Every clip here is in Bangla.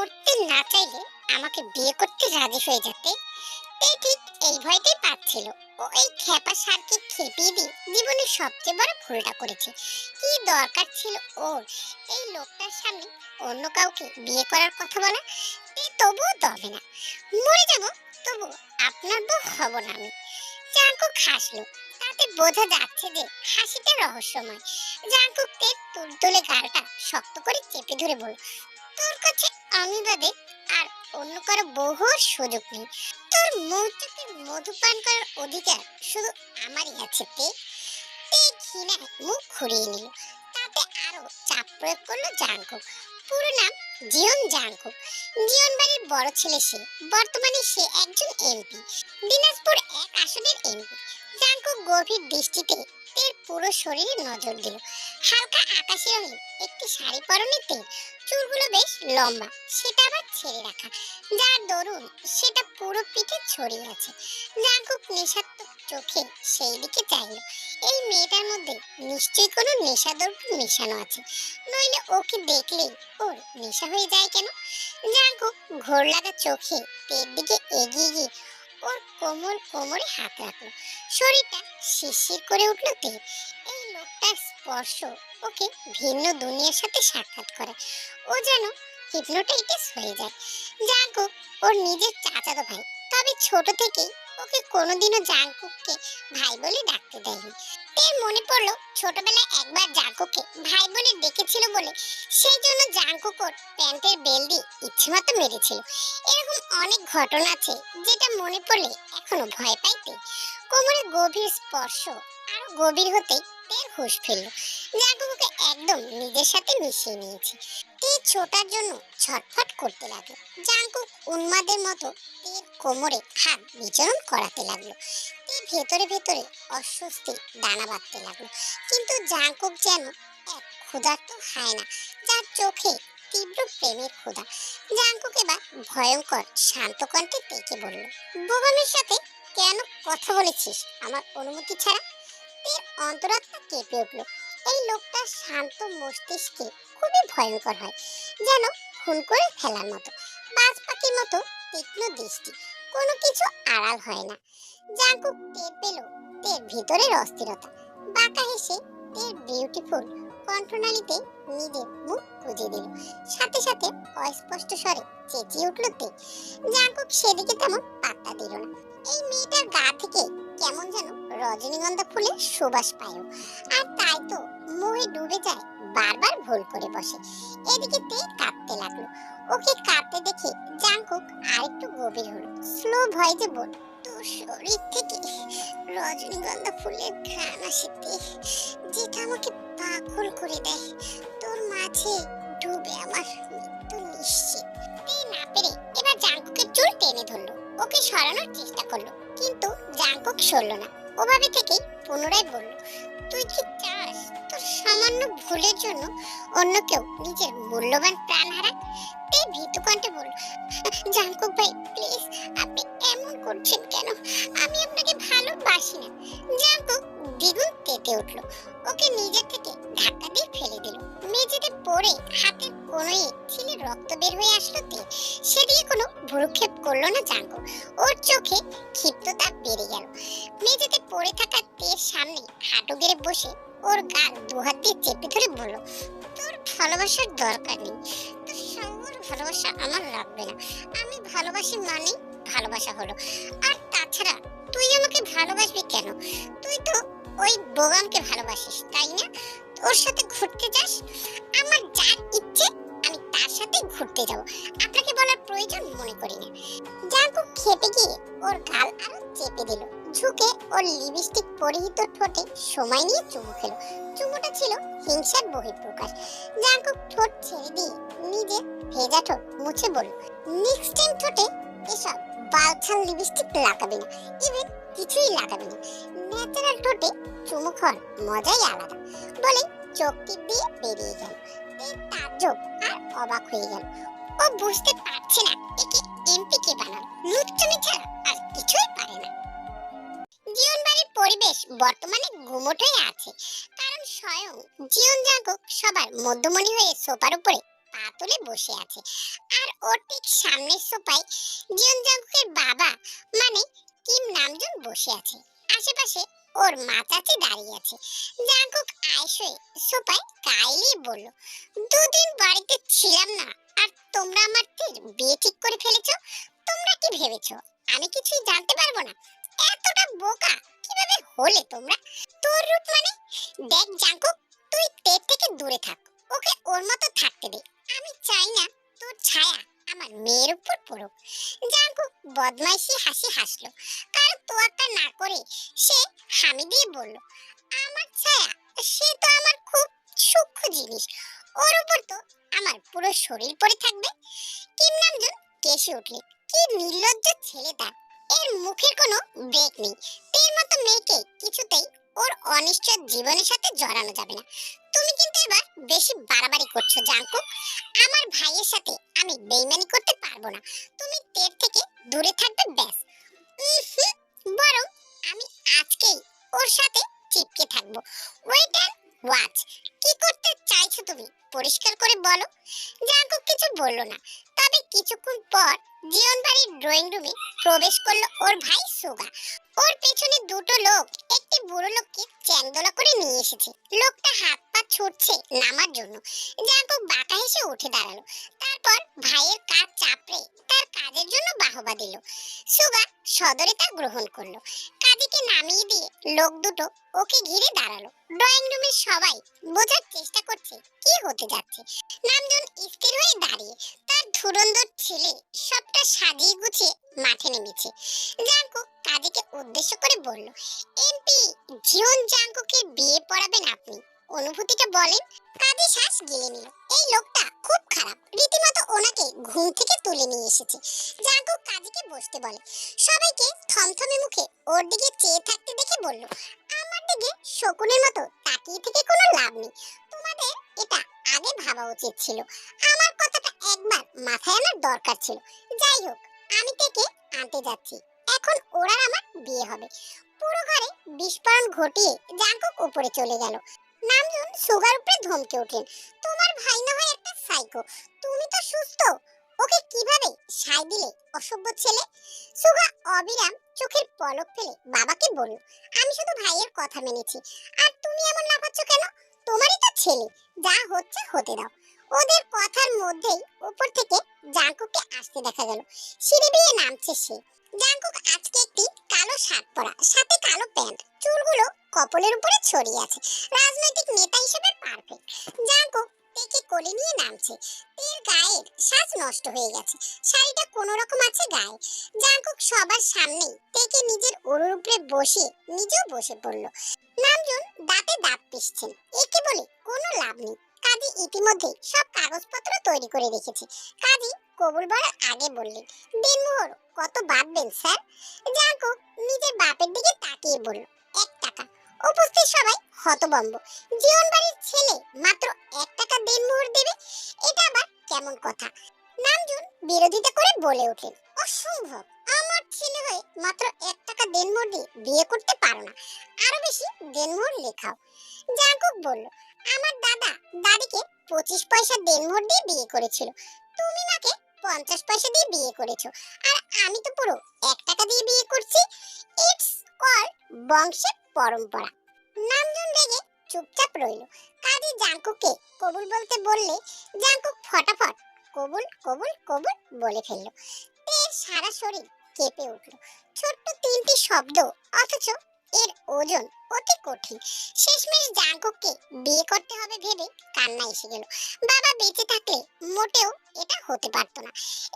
মরতে না চাইলে আমাকে বিয়ে করতে রাজি হয়ে যেতে ঠিক এই ভয়টাই পাচ্ছিল। ও এই খেপা সারকে খেপিয়ে দিয়ে জীবনের সবচেয়ে বড় ভুলটা করেছে। কি দরকার ছিল ওর এই লোকটার সামনে অন্য কাউকে বিয়ে করার কথা বলা? তবুও দবে না, মরে যাবো তবু আপনার বউ হব না আমি। জাঙ্কুক হাসলো, তাতে বোঝা যাচ্ছে যে হাসিটা রহস্যময়। জাঙ্কুক তের তুলতুলে গালটা শক্ত করে চেপে ধরে বলল, তোর কাছে আমি বাদে আর অন্য কারো বউ হওয়ার সুযোগ নেই। তোর মৌচাকের মধু পান করার অধিকার শুধু আমারই আছে। ঘৃণায় মুখ ঘুরিয়ে নিল। তাতে আরো চাপ প্রয়োগ করলো জাঙ্কুক। পুরো নাম জিয়ন জাঙ্কুক। জিয়ন বাড়ির বড় ছেলে সে। বর্তমানে সে একজন এমপি, দিনাজপুর 1 আসনের এমপি। জাঙ্কুক গভীর দৃষ্টিতে তের পুরো শরীরে নজর দিল। হালকা আকাশি রঙের একটি শাড়ি পরনে তের, চুলগুলো বেশ লম্বা, সেটা আবার ছেড়ে রাখা, যার দরুন সেটা পুরো পিঠে ছড়িয়ে আছে। জাঙ্কুক নেশাত্মক চোখে সেই দিকে চাইল। এই মেয়েটার মধ্যে নিশ্চয়ই কোনো নেশাদ্রব্য মেশানো আছে, নইলে ওকে দেখলেই ওর নেশা হয়ে যায় কেন? জাঙ্কুক ঘোর লাগা চোখে তের দিকে এগিয়ে গিয়ে ওর কোমর কোমরে হাত রাখলো। শরীরটা শিরশির করে উঠল তের। এই লোকটার স্পর্শ ওকে ভিন্ন দুনিয়ার সাথে সাক্ষাৎ করে। ও যেন হিপনোটাইটিস হয়ে যায়। জাঙ্কুক ওর নিজের চাচাতো ভাই, তবে ছোট থেকেই ওকে কোনোদিনও জাঙ্কুককে ভাই বলে ডাকতে দেয়নি। তের মনে পড়লো ছোটবেলায় একবার জাঙ্কুককে ভাই বলে ডেকেছিল বলে সেই জন্য জাঙ্কুক ওর প্যান্টের বেল দিয়ে ইচ্ছেমতো মেরেছিল। এরকম অনেক ঘটনা আছে যেটা মনে পড়লে এখনো ভয় পাইতে। কোমরে গভীর স্পর্শ আরো গভীর হতেই তের হুঁশ ফিরল। জাঙ্কুককে একদম নিজের সাথে মিশিয়ে নিয়েছে। তে ছোটার জন্য ছটফট করতে লাগলো। জাঙ্কুক উন্মাদের মতো তের কোমরে হাত বিচরণ করাতে লাগলো। তে ভেতরে ভেতরে অস্বস্তি দানা বাঁধতে লাগলো। কিন্তু জাঙ্কুক যেন এক ক্ষুধার্ত হায়না, যার চোখে তীব্র প্রেমের ক্ষুধা। জাঙ্কুক এবার ভয়ঙ্কর শান্ত কণ্ঠে তেকে বলল, বোগামের সাথে কেন কথা বলেছিস আমার অনুমতি ছাড়া? তের অন্তরাত্মা কেঁপে উঠল। এই লোকটা শান্ত মস্তিষ্কে খুবই ভয়ঙ্কর হয়, যেন খুন করে ফেলার মতো। বাজ পাখির মতো তীক্ষ্ণ দৃষ্টি, কোনো কিছু আড়াল হয় না। জাঙ্কুক টের পেল তের ভিতরের অস্থিরতা। বাঁকা হেসে তের বিউটিফুল কণ্ঠনালীতে নিজের মুখ গুজে দিল। সাথে সাথে অস্পষ্ট স্বরে চেঁচিয়ে উঠল তে। জাঙ্কুক সেদিকে তেমন পাত্তা দিল না। এই মেয়েটার গা থেকে কেমন যেন রজনীগন্ধা ফুলের সুবাস পায়, আর তাই তো মোহে ডুবে যায়, বারবার ভুল করে বসে। এদিকে তে কাঁপতে লাগলো। ওকে কাঁপতে দেখে জাঙ্কুক আরেকটু গভীর হলো। স্লো ভয়েসে বলল, তোর শরীর থেকে রজনীগন্ধা ফুলের ঘ্রাণ আসে যেটা আমাকে পাগল করে দেয়। তোর মাঝে ডুবে আমার মৃত্যু নিশ্চিত। তে না পেরে এবার জাঙ্কুকের চুল টেনে ধরলো, ওকে সরানোর চেষ্টা করলো, কিন্তু জাঙ্কুক সরল না। ওভাবে থেকেই পুনরায় বলল, তুই কি চাস তোর সামান্য ভুলের জন্য অন্য কেউ নিজের মূল্যবান প্রাণ হারাক? তে ভীতু কণ্ঠে বলল, জাঙ্কুক ভাই প্লিজ, আপনি এমন করছেন কেন? আমি আপনাকে ভালোবাসি না। জাঙ্কুক দ্বিগুণ তেতে উঠল। ওকে নিজের থেকে ধাক্কা দিয়ে ফেলে দিল। মেঝেতে পড়ে হাতের কোণে ছিলে রক্ত বের হয়ে আসলো তে। সেদিকে কোনো ভ্রুক্ষেপ করলো না জাঙ্কুক। ওর চোখে ক্ষিপ্ততা বেড়ে গেল। মেঝেতে পড়ে থাকা তের সামনে হাঁটু গেড়ে বসে ওর গাল দুহাত দিয়ে চেপে ধরে বলল, তোর ভালোবাসার দরকার নেই, তোর সঙ্গর ভালোবাসা আমার লাগবে না। আমি ভালোবাসি মানে ভালোবাসা হলো। আর তাছাড়া তুই আমাকে ভালোবাসবি কেন? তুই তো ওই বোগামকে ভালোবাসিস, তাই না? ওর সাথে ঘুরতে যাস। আমার যার ইচ্ছে আমি তার সাথে ঘুরতে যাব, আপনাকে বলার প্রয়োজন মনে করি না। জাঙ্কুক খেপে গিয়ে ওর গাল আরো চেপে দিল। ঝুঁকে ওর লিপস্টিক পরিহিত ঠোঁটে সময় নিয়ে চুমু খেলো। চুমুটা ছিল হিংসার বহিঃপ্রকাশ। জাঙ্কুক ঠোঁট ছেড়ে দিয়ে নিজের ভেজা ঠোঁট মুছে বলল, নেক্সট টাইম ঠোঁটে এসব বালছাল লিপস্টিক লাগাবে না, ইভেন কিছুই লাগাবে না। ন্যাচারাল ঠোঁটে চুমু খাওয়ার মজাই আলাদা বলে চোখ টিপ দিয়ে বেরিয়ে গেল। তাজ্জব আর অবাক হয়ে গেল। ও বুঝতে পারছে না একে এমপি কে বানালো, লুচ্চামি ছাড়া আর কিছুই পারে না। জীবন বাড়ির পরিবেশ বর্তমানে গুমোট হয়ে আছে, কারণ স্বয়ং জীবন জাগক সবার মধ্যমণি হয়ে সোফার উপরে পা তুলে বসে আছে। আর ওর ঠিক সামনের সোফায় জিয়ন জাঙ্কুকের বাবা মানে কিম নামজুন বসে আছে। আশেপাশে ওর মা চাচি দাঁড়িয়ে আছে। জাঙ্কুক আইসে সোফায় কাইলি বলল, দুদিন বাড়িতে ছিলাম না আর তোমরা আমার বিয়ে ঠিক করে ফেলেছো। তোমরা কি ভেবেছো আমি কিছুই জানতে পারবো না? এতটা বোকা কিভাবে হলে তোমরা? তোর রূপ মানে? দেখ জাঙ্কুক, তুই তের থেকে দূরে থাক, ওকে ওর মতো থাকতে দে। আমি চাই না তোর ছায়া আমার মেয়ের উপর পড়ুক। জাঙ্কুক বদমাইশি হাসি হাসলো, কারণ তোয়াক্কা না করে সে হামি দিয়ে বলল, আমার ছায়া? সে তো আমার খুব সূক্ষ্ম জিনিস, ওর উপর তো আমার পুরো শরীর পড়ে থাকবে। কিম নামজুন কেসে উঠলে, কি নির্লজ্জ ছেলে তার, এর মুখের কোনো ব্রেক নেই। তের মতো মেয়েকে কিছুতেই ওর অনিশ্চিত জীবনের সাথে জড়ানো যাবে না। তুমি কিন্তু এবার বেশি বাড়াবাড়ি করছো জাঙ্কুক। আমার ভাইয়ের সাথে আমি বেইমানি করতে পারবো না। তুমি তের থেকে দূরে থাকবে ব্যাস। বরং আমি আজকেই ওর সাথে চিপকে থাকবো। Wait and watch. কি করতে চাইছো তুমি পরিষ্কার করে বলো। জাঙ্কুক কিছু বললো না। তবে কিছুক্ষণ পর জিয়ন বাড়ির ড্রয়িং রুমে প্রবেশ করলো ওর ভাই সুগা। ওর পেছনে দুটো লোক একটি বুড়ো লোককে চ্যাংদোলা করে নিয়ে এসেছে। লোকটা হাত পা ছুটছে নামার জন্য। জাঙ্কুক বাঁকা হেসে উঠে দাঁড়ালো। তারপর ভাইয়ের কাঁধ চাপড়ে তার কাজের জন্য বাহবা দিল। সুগা সদরে তা গ্রহণ করলো। কাজীকে নামিয়ে দিয়ে লোক দুটো ওকে ঘিরে দাঁড়ালো। ড্রয়িং রুমের সবাই বোঝার চেষ্টা করছে কি হতে যাচ্ছে। নামজন স্থির হয়ে দাঁড়িয়ে, তার ধুরন্ধর ছেলে সবটা সাজিয়ে গুছিয়ে মাঠে নেমেছে। জাঙ্কুক কাজীকে উদ্দেশ্য করে বলল, এমপি জিয়ন জাঙ্কুকের বিয়ে পড়াবেন আপনি, অনুভূতিটা বলেন। কাজী শ্বাস গিলে নিল। এই লোকটা খুব খারাপ, রীতিমতো ওনাকে ঘুম থেকে তুলে নিয়ে এসেছে। জাঙ্কুক কাজীকে বসতে বলে। সবাইকে থমথমে মুখে ওর দিকে চেয়ে থাকতে দেখে বলল, আমার দিকে শকুনের মতো তাকিয়ে থেকে কোনো লাভ নেই। তোমাদের এটা আগে ভাবা উচিত ছিল। আমার কথাটা একবার মাথায় আনার দরকার ছিল। যাই হোক, আমি থেকে আনতে যাচ্ছি। এখন ওরা আমার বিয়ে হবে। পুরো ঘরে বিস্ফোরণ ঘটিয়ে জাঙ্কুক উপরে চলে গেল। নামজুন সুগার উপরে ধমকে উঠলেন, তোমার ভাই না হয় একটা সাইকো, তুমি তো সুস্থ, ওকে কিভাবে সাই দিলে অসভ্য ছেলে। সুগা অবিরাম চোখের পলক ফেলে বাবাকে বলল, আমি শুধু ভাইয়ের কথা মেনেছি, আর তুমি এমন লাফাচ্ছ কেন? তোমারই তো ছেলে, যা হচ্ছে হতে দাও। ওদের কথার মধ্যেই উপর থেকে জাঙ্কুককে আসতে দেখা গেল। সিঁড়ি বেয়ে নামছে সে। জাঙ্কুক আজকে একটি কালো শার্ট পরা, সাথে কালো প্যান্ট, চুলগুলো কপালের উপরে ছড়িয়ে আছে। রাজনৈতিক নেতা হিসেবে পারফেক্ট। জাঙ্কুক তেকে কোলে নিয়ে নামছে। তের গায়ের সাজ নষ্ট হয়ে গেছে, শাড়িটা কোনো রকম আছে গায়ে। জাঙ্কুক সবার সামনে তেকে নিজের ওড়ুর উপরে বসে নিজেও বসে পড়ল। নামজুন দাঁতে দাঁত পিষছেন। একে বলে কোনো লাভ নেই। কাজী ইতিমধ্যে সব কাগজপত্র তৈরি করে রেখেছে। কাজী কবুল বলার আগে বললেন, দিনমোহর কত ভাববেন স্যার? জাঙ্কুক নিজের বাপের দিকে তাকিয়ে বলল, 1 টাকা। উপস্থিত সবাই হতভম্ব। জীবন বাড়ির ছেলে মাত্র 1 টাকা দেনমোহর দেবে, এটা আবার কেমন কথা? নামজুন বিরোধিতা করে বলে উঠলেন, অসম্ভব, আমার ছেলে হয়ে মাত্র 1 টাকা দেনমোহর দিয়ে বিয়ে করতে পারো না, আরো বেশি দেনমোহর লেখাও। জাঙ্কুক বলল, আমার দাদা দাদিকে 25 পয়সা দেনমোহর দিয়ে বিয়ে করেছিল, তুমি মাকে 50 পয়সা দিয়ে বিয়ে করেছো, আর আমি তো পুরো 1 টাকা দিয়ে বিয়ে করছি। ইটস কল বংশের পরম্পরা। নামজুন রেগে চুপচাপ রইল। কাজী জাঙ্কুককে কবুল বলতে বললে জাঙ্কুক ফটাফট কবুল কবুল কবুল বলে ফেলল। তের সারা শরীর কেঁপে উঠল। ছোট্ট 3টি শব্দ, অথচ এর ওজন অতি কঠিন। শেষমেশ জাঙ্কুককে বিয়ে করতে হবে ভেবে কান্না এসে গেল। বাবা বেঁচে থাকলে মোটেও এটা হতে পারতো না।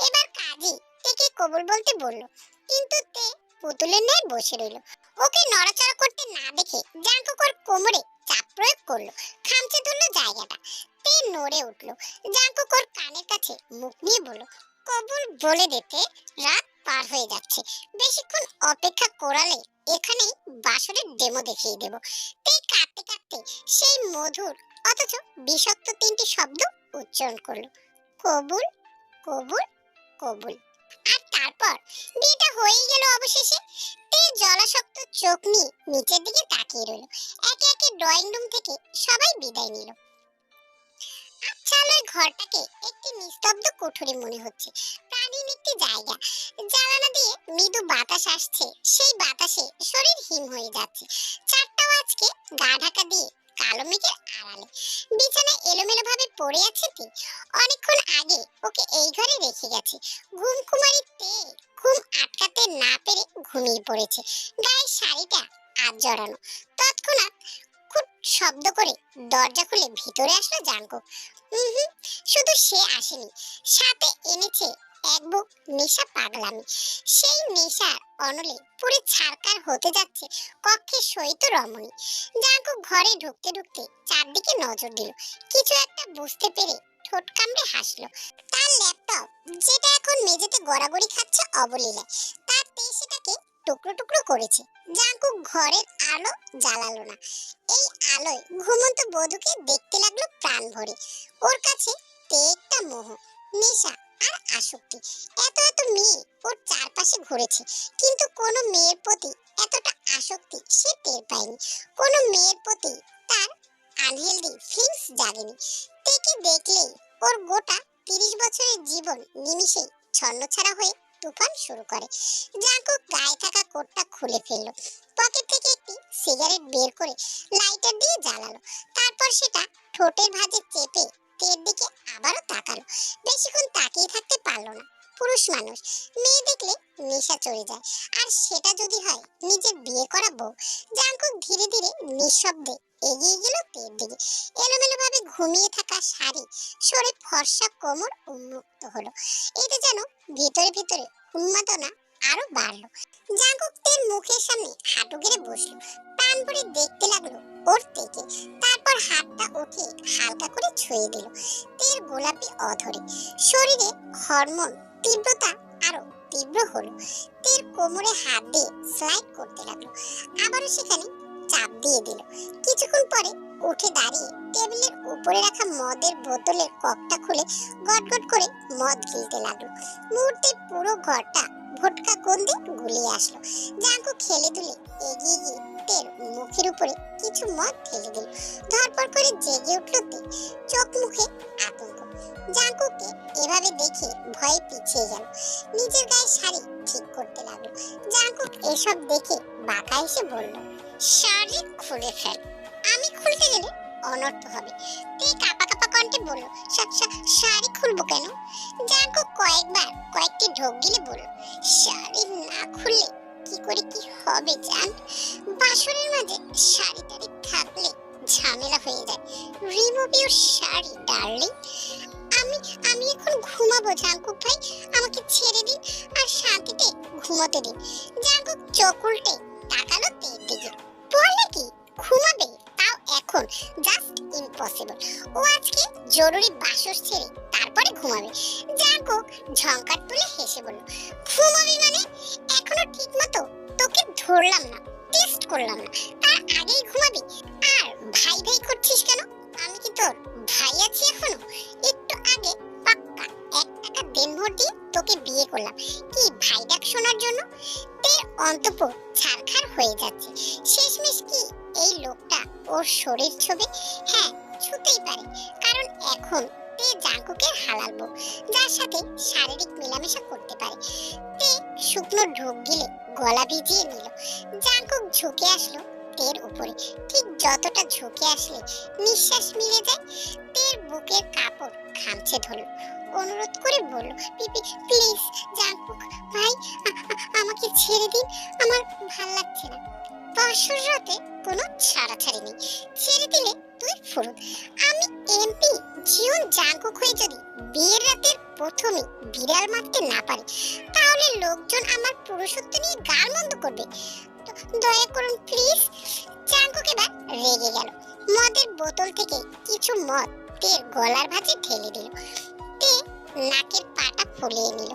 এবার কাজী তেকে কবুল বলতে বলল, কিন্তু তে পুতুলের ন্যায় বসে রইল। ওকে নড়াচড়া করতে না দেখে জাঙ্কুক ওর কোমরে চাপ প্রয়োগ করলো, খামচে ধরলো জায়গাটা। তে নড়ে উঠলো। জাঙ্কুক ওর কানের কাছে মুখ নিয়ে বলল, কবুল বলে দিতে, রাত পার হয়ে যাচ্ছে, বেশিক্ষণ অপেক্ষা করালে এখানেই বাসরের ডেমো দেখিয়ে দেব। তে কাঁদতে কাঁদতে সেই মধুর অথচ বিষাক্ত 3টি শব্দ উচ্চারণ করলো, কবুল কবুল কবুল। আর তারপর বিয়েটা হয়েই গেল অবশেষে। তে জলাশক্ত চোখ নিয়ে নিচের দিকে তাকিয়ে রইল। একে একে ড্রয়িং রুম থেকে সবাই বিদায় নিল। চালের ঘরটাকে একটি নিস্তব্ধ কোঠরি মনে হচ্ছে, প্রাণীর একটি জায়গা। জানালা দিয়ে মৃদু বাতাস আসছে, সেই বাতাসে শরীর হিম হয়ে যাচ্ছে। চারটাও আজকে গা ঢাকা দিয়ে কালো মেঘের আড়ালে বিছানায় এলোমেলো ভাবে পড়ে আছে তে। অনেকক্ষণ আগে ওকে এই ঘরে রেখে গেছে। ঘুম কুমারীতে ঘুম আটকাতে না পেরে ঘুমিয়ে পড়েছে। গায়ের শাড়িটা আজ জড়ানো। তৎক্ষণাৎ খুব শব্দ করে দরজা খুলে ভিতরে আসলো জাঙ্কুক। হুম, শুধু সে আসেনি, সাথে এনেছে এক বুক নেশা পাগলামি। সেই নেশার অনলে পুরো ছারকার হতে যাচ্ছে কক্ষে শয়িত রমণী। জাঙ্কুক ঘরে ঢুকতে ঢুকতে চারদিকে নজর দিল, কিছু একটা বুঝতে পেরে ঠোঁট কামড়ে হাসলো। তার ল্যাপটপ, যেটা এখন মেঝেতে গড়াগড়ি খাচ্ছে অবলীলায়, তার তেজ সেটাকে টুকরো টুকরো করেছে। জাঙ্কুক ঘরের আলো জ্বালালো না। এই আলোয় ঘুমন্ত বধূকে দেখতে লাগলো প্রাণ ভরে। ওর কাছে তে একটা মোহ, নেশা আর আসক্তি। এত এত মেয়ে ওর চারপাশে ঘুরেছে, কিন্তু কোনো মেয়ের প্রতি এতটা আসক্তি সে টের পায়নি। কোনো মেয়ের প্রতি তার আনহেলদি ফিলিংস জাগেনি। তেকে দেখলেই ওর গোটা 30 বছরের জীবন নিমিষেই ছন্নছাড়া হয়ে তুফান শুরু করে। জাঙ্কুক গায়ে থাকা কোটটা খুলে ফেললো, পকেট থেকে একটি সিগারেট বের করে লাইটার দিয়ে জ্বালালো। তারপর সেটা ঠোঁটের ভাঁজে চেপে তের দিকে আবারও তাকালো। বেশিক্ষণ তাকিয়ে থাকতে পারলো না। পুরুষ মানুষ, মেয়ে দেখলে নেশা চড়ে যায়, আর সেটা যদি হয় নিজের বিয়ে করা বউ। জাঙ্কুক ধীরে ধীরে নিঃশব্দে এগিয়ে গেল তের দিকে। এলোমেলো ভাবে ঘুমিয়ে থাকা শাড়ি সরে ফর্সা কোমর উন্মুক্ত হলো। এতে যেন ভিতরে ভিতরে উন্মাদনা আরো বাড়লো। জাঙ্কুক তের মুখের সামনে হাঁটু গেড়ে বসলো, প্রাণ ভরে দেখতে লাগলো ওর থেকে। তারপর হাতটা উঠিয়ে হালকা করে ছুঁয়ে দিল তের গোলাপি অধরে। শরীরে হরমোন তীব্রতা আরো তীব্র হলো। তের কোমরে হাত দিয়ে স্লাইড করতে লাগলো, আবারও সেখানে চাপ দিয়ে দিল। কিছুক্ষণ পরে উঠে দাঁড়িয়ে টেবিলের উপরে রাখা মদের বোতলের ককটা খুলে গটগট করে মদ গিলতে লাগলো। মুহূর্তে পুরো ঘরটা ভোটকা গন্ধে গুলিয়ে আসলো। জাঙ্কুক খেলে দুলে এগিয়ে গিয়ে তের মুখের উপরে কিছু মদ ঢেলে দিল। ধরপড় করে জেগে উঠল তে, চোখ মুখে আতঙ্ক। জাঙ্কুককে এভাবে দেখে ভয়ে পিছিয়ে গেল, নিজের গায়ে শাড়ি ঠিক করতে লাগলো। জাঙ্কুক এসব দেখে বাঁকা এসে বলল, শাড়ি খুলে ফেল। আমি খুলতে গেলে অনর্থ হবে। তে কাঁপা কাঁপা কণ্ঠে বলল, শাড়ি খুলবো কেন? জাঙ্কুক কয়েকবার কয়েকটি ঢোক গিলে বলল, শাড়ি না খুললে কি করে কি হবে জান? বাসরের মাঝে শাড়ি টাড়ি থাকলে ঝামেলা হয়ে যায়। Remove your sari darling. আমি আমি এখন ঘুমাবো জাঙ্কুক ভাই, আমাকে ছেড়ে দিন আর শান্তিতে ঘুমোতে দিন। জাঙ্কুক চোখ উল্টে তাকালো তের দিকে। বলে কি ঘুমাবে, তাও এখন? Just impossible. ও আজকে জরুরি বাসর ছেড়ে তারপরে ঘুমাবে। জাঙ্কুক ঝংকার তুলে হেসে বলল, ঘুমাবি মানে? এখনো ঠিক মতো তোকে ধরলাম না, টেস্ট করলাম না, তার আগেই ঘুমাবি? আর ভাই ভাই করছিস কেন? আমি কি তোর ভাই আছি এখনো? একটু আগে পাক্কা 1 টাকা দেনভর দিয়ে তোকে বিয়ে করলাম, কি ভাই ডাক শোনার জন্য? তের অন্তঃপুর ছারখার হয়ে যাচ্ছে। শেষমেশ কি এই লোকটা ওর শরীর ছবে? হ্যাঁ, ছুতেই পারে, কারণ এখন তে জাঙ্কুকের হালাল বউ, যার সাথে শারীরিক মেলামেশা করতে পারে। তে শুকনো ঢোক গিলে গলা ভিজিয়ে নিল। জাঙ্কুক ঝুঁকে আসলো তের উপরে, ঠিক যতটা ঝুঁকে আসলে নিঃশ্বাস মিলে যায়। তের বুকের কাপড় খামচে ধরল, অনুরোধ করে বলল, পিপি প্লিজ জাঙ্কুক ভাই, আমাকে ছেড়ে দিন, আমার ভাল লাগছে না। বাসর রাতে কোনো ছাড়াছাড়ি নেই, ছেড়ে দিলে তুই ফুরুত। আমি এমপি জিওন জাঙ্কুক হয়ে যদি বিয়ের রাতের প্রথমে বিড়াল মারতে না পারি, তাহলে লোকজন আমার পুরুষত্ব নিয়ে গালমন্দ করবে। দয়া করুন প্লিজ। জাঙ্কুক এবার রেগে গেল। মদের বোতল থেকে কিছু মদ তের গলার ভাঁজে ঢেলে দিল। তে নাকের পাটা ফুলিয়ে নিল।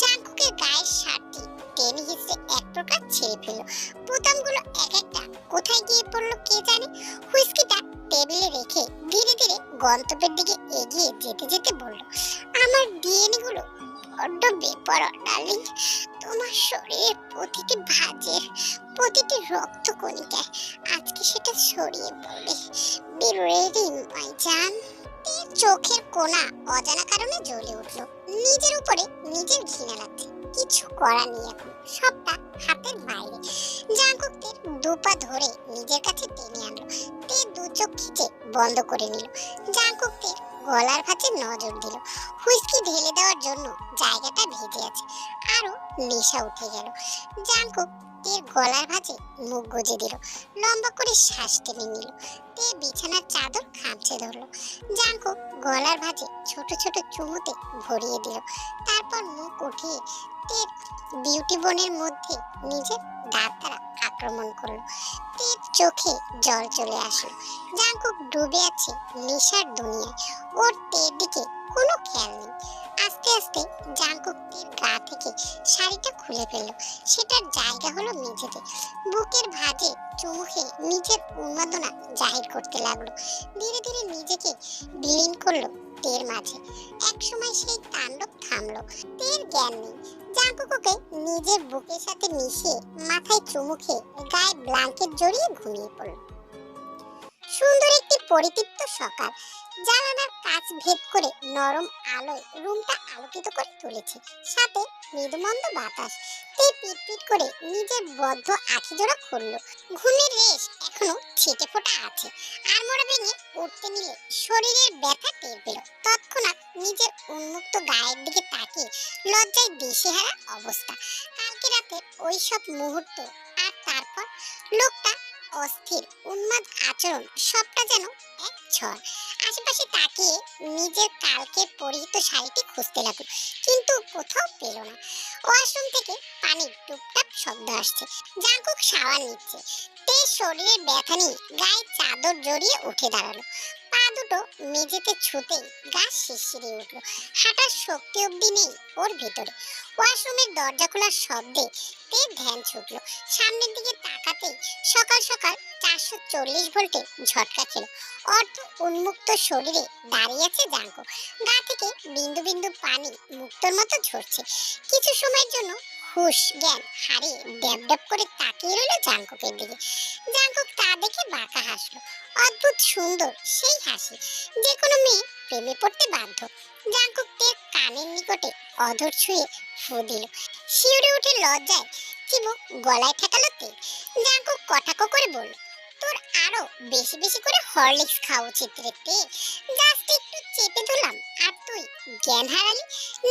জাঙ্কুকের গায়ের শার্টটি টেনে হিসেবে এক প্রকার ছেড়ে ফেলল। বোতামগুলো এক একটা কোথায় গিয়ে পড়লো কে জানে। হুইস্কিটা টেবিলে রেখে ধীরে ধীরে গন্তব্যের দিকে এগিয়ে যেতে যেতে বলল, আমার ডিএনএ গুলো বড্ড বেপরোয়া ডার্লিং। তোমার শরীরের প্রতিটি ভাঁজের প্রতিটি রক্ত কণিকায় আজকে সেটা ছড়িয়ে পড়বে। বি রেডি মাই জান। চোখের কোনা অজানা কারণে জ্বলে উঠলো। নিজের উপরে নিজের ঘৃণা লাগছে। কিছু করার নেই এখন, সবটা হাতের বাইরে। জাঙ্কুকের দুপা ধরে নিজের কাছে টেনে আনলো। তে দু চোখ খিচে বন্ধ করে নিল। জাঙ্কুকের গলার ভাঁজে নজর দিল। হুইস্কি ঢেলে দেওয়ার জন্য জায়গাটা ভিজে আছে। আরো নেশা উঠে গেল। জাঙ্কুক তের গলার ভাঁজে মুখ গুজে দিল। লম্বা করে শ্বাস টেনে নিল। তে বিছানার চাদর খামচে ধরলো। জাঙ্কুক গলার ভাঁজে ছোট ছোট চুমুতে ভরিয়ে দিল। তারপর মুখ উঠিয়ে তের বিউটি বোনের মধ্যে নিজের দাঁত দ্বারা আক্রমণ করলো। তের চোখে জল চলে আসলো। জাঙ্কুক ডুবে আছে নেশার দুনিয়ায়। ওর তের দিকে কোনো খেয়াল নেই। আস্তে আস্তে জাঙ্কুক তের গা থেকে শাড়িটা খুলে ফেললো। সেটার জায়গা হলো মেঝেতে। বুকের ভাঁজে চুমু খেয়ে নিজের উন্মাদনা জাহির করতে লাগলো। ধীরে ধীরে নিজেকে বিলীন করলো তের মাঝে। একসময় সেই তাণ্ডব থামলো। তের জ্ঞান নেই। জাঙ্কুককে নিজের বুকের সাথে মিশিয়ে মাথায় চুমু খেয়ে গায়ে ব্ল্যাঙ্কেট জড়িয়ে ঘুমিয়ে পড়ল। সুন্দর একটি পরিতৃপ্ত সকাল। জানালার কাঁচ ভেদ করে নরম আলোয় রুমটা আলোকিত করে তুলেছে। সাথে মৃদুমন্দ বাতাস। তে পিটপিট করে নিজের বদ্ধ আখি জোড়া খুলল। ঘুমের রেশ এখনো ছিটে ফোটা আছে। আড়মোড়া ভেঙে উঠতে নিলে শরীরের ব্যথা টের পেল। তৎক্ষণাৎ নিজের উন্মুক্ত গায়ের দিকে তাকিয়ে লজ্জায় দিশেহারা অবস্থা। কালকে রাতে ওই সব মুহূর্ত, আর তারপর লোকটা অস্থির উন্মাদ আচরণ, সবটা যেন এক ঝড়। আশেপাশে তাকিয়ে নিজের কালকে পরিহিত শাড়িটি খুঁজতে লাগলো, কিন্তু কোথাও পেল না। ওয়াশরুম থেকে পানির টুপটাপ শব্দ আসছে। জাঙ্কুক শাওয়ার নিচ্ছে। তে শরীরের ব্যথা নিয়ে গায়ে চাদর জড়িয়ে উঠে দাঁড়ালো। পা দুটো মেঝেতে ছুতেই গা শিরশিরে উঠলো। হাঁটার শক্তি অবধি নেই ওর ভিতরে। ওয়াশরুমের দরজা খোলার শব্দে তে ধ্যান ছুটলো। সামনের দিকে তাকাতেই সকাল সকাল 440 ভোল্টে ঝটকা খেলো। অর্ধ উন্মুক্ত শরীরে দাঁড়িয়ে আছে জাঙ্কুক। গা থেকে বিন্দু বিন্দু পানি মুক্তর মতো ঝরছে। কিছু সময়ের জন্য হুশ জ্ঞান হারিয়ে ড্যাব ড্যাব করে তাকিয়ে রইল জাঙ্কুকের দিকে। জাঙ্কুক তা দেখে বাঁকা হাসলো। অদ্ভুত সুন্দর সেই হাসি, যে কোনো মেয়ে প্রেমে পড়তে বাধ্য। জাঙ্কুক তের কানের নিকটে অধর ছুঁয়ে ফু দিল। শিউরে উঠে লজ্জায় চিবুক গলায় ঠেকালো তে। জাঙ্কুক কটাক্ষ করে বলল, তোর আরো বেশি বেশি করে হরলিক্স খাওয়া উচিত রে তে। জাস্ট একটু চেপে ধরলাম আর তুই জ্ঞান হারালি।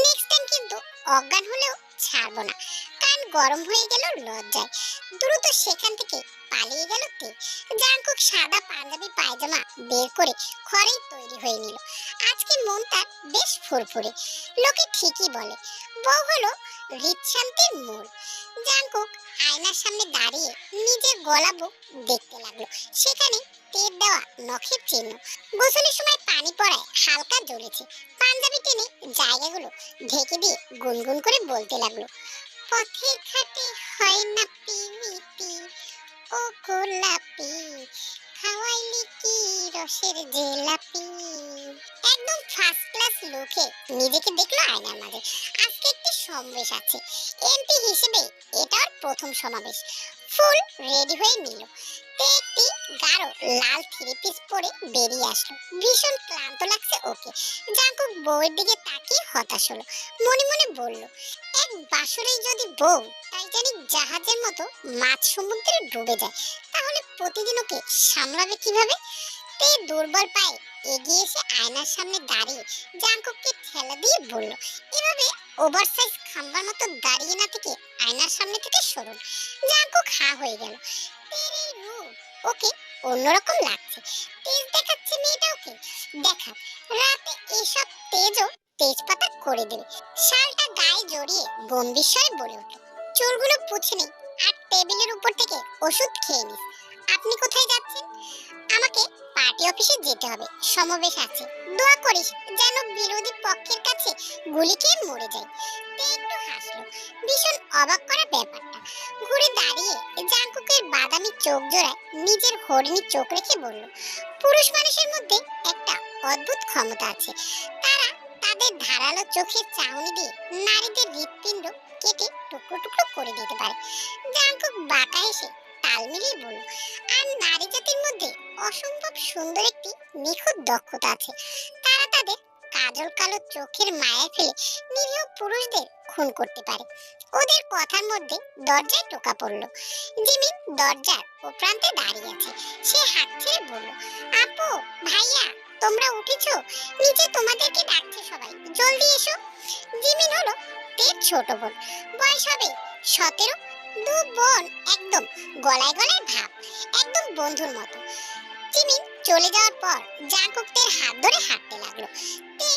নেক্সট টাইম কিন্তু অজ্ঞান হলেও ছাড়বো না। কান গরম হয়ে গেল লজ্জায়। দ্রুত সেখান থেকে পালিয়ে গেল তে। জাঙ্কুক সাদা পাঞ্জাবি পায়জামা বের করে ঘরেই তৈরি হয়ে নিল। আজকে মন তার বেশ ফুরফুরে। লোকে ঠিকই বলে বউ হলো হৃদশান্তির মূল। জাঙ্কুক আয়নার সামনে দাঁড়িয়ে নিজের গলা বুক দেখতে লাগলো। সেখানে তেল দেওয়া নখের চিহ্ন। গোসলের সময় পানি পড়ায় হালকা জ্বলেছে। পাঞ্জাবি টেনে জায়গাগুলো ঢেকে দিয়ে গুনগুন করে বলতে লাগলো, পথের ঘাটে হয় না পিমিতি, ও গোলাপি, খাওয়াইলি কি রসের জেলাপি। একদম ফার্স্ট ক্লাস লুকে নিজেকে দেখলো আয়নার মাঝে। আজকে একটি সমাবেশ আছে। এমপি হিসেবে এটা ওর প্রথম সমাবেশ। ফুল রেডি হয়ে নিল। তে একটি গাঢ় লাল থ্রি পিস পরে বেরিয়ে আসলো। ভীষণ ক্লান্ত লাগছে ওকে। জাঙ্কুক বউয়ের দিকে তাকিয়ে হতাশ হলো। মনে মনে বলল, এক বাসরেই যদি বউ টাইটানিক জাহাজের মতো মাঝ সমুদ্রে ডুবে যায়, তাহলে প্রতিদিন ওকে সামলাবে কিভাবে? তে দুর্বল পায়ে এগিয়ে এসে আয়নার সামনে দাঁড়িয়ে জাঙ্কুককে ঠেলা দিয়ে বলল, এভাবে ওভারসাইজ খাম্বার মতো দাঁড়িয়ে না থেকে আয়নার সামনে থেকে সরুন। জাঙ্কুক হা হয়ে গেল। তের এই রূপ ওকে অন্যরকম লাগছে। তেজ দেখাচ্ছে মেয়েটা ওকে। দেখা রাতে এসব তেজও তেজপাতা করে দেবে। শালটা গায়ে জড়িয়ে গম্ভীর বলে উঠল, চুলগুলো পুছে নে আর টেবিলের উপর থেকে ওষুধ খেয়ে নিস। আপনি কোথায় যাচ্ছেন? আমাকে পার্টি অফিসে যেতে হবে, সমাবেশ আছে। দোয়া করিস যেন বিরোধী পক্ষের কাছে গুলি খেয়ে মরে যায়। তে একটু হাসলো। ভীষণ অবাক করা ব্যাপারটা। ঘুরে দাঁড়িয়ে জাঙ্কুকের বাদামি চোখ জোড়ায় নিজের হরিণী চোখ রেখে বলল, পুরুষ মানুষের মধ্যে একটা অদ্ভুত ক্ষমতা আছে। তারা তাদের ধারালো চোখের চাহনি দিয়ে নারীদের হৃৎপিণ্ড কেটে টুকরো টুকরো করে দিতে পারে। জাঙ্কুক বাঁকা এসে তাল মিলিয়ে বলল, আর নারী জাতির মধ্যে অসম্ভব সুন্দর একটি নিখুঁত দক্ষতা আছে। তারা তাদের কাজল কালো চোখের মায়ায় ফেলে নিরীহ পুরুষদের খুন করতে পারে। ওদের কথার মধ্যে দরজায় টোকা পড়লো। জিমিন দরজার ও প্রান্তে দাঁড়িয়ে আছে। সে হাত ছেড়ে বলল, আপু, ভাইয়া, তোমরা উঠেছো? নিচে তোমাদেরকে ডাকছে সবাই, জলদি এসো। জিমিন হলো তের ছোট বোন, বয়স হবে 17। দু বোন একদম গলায় গলায় ভাব, একদম বন্ধুর মতো। জিমিন চলে যাওয়ার পর জাঙ্কুক তের হাত ধরে হাঁটতে লাগলো। তে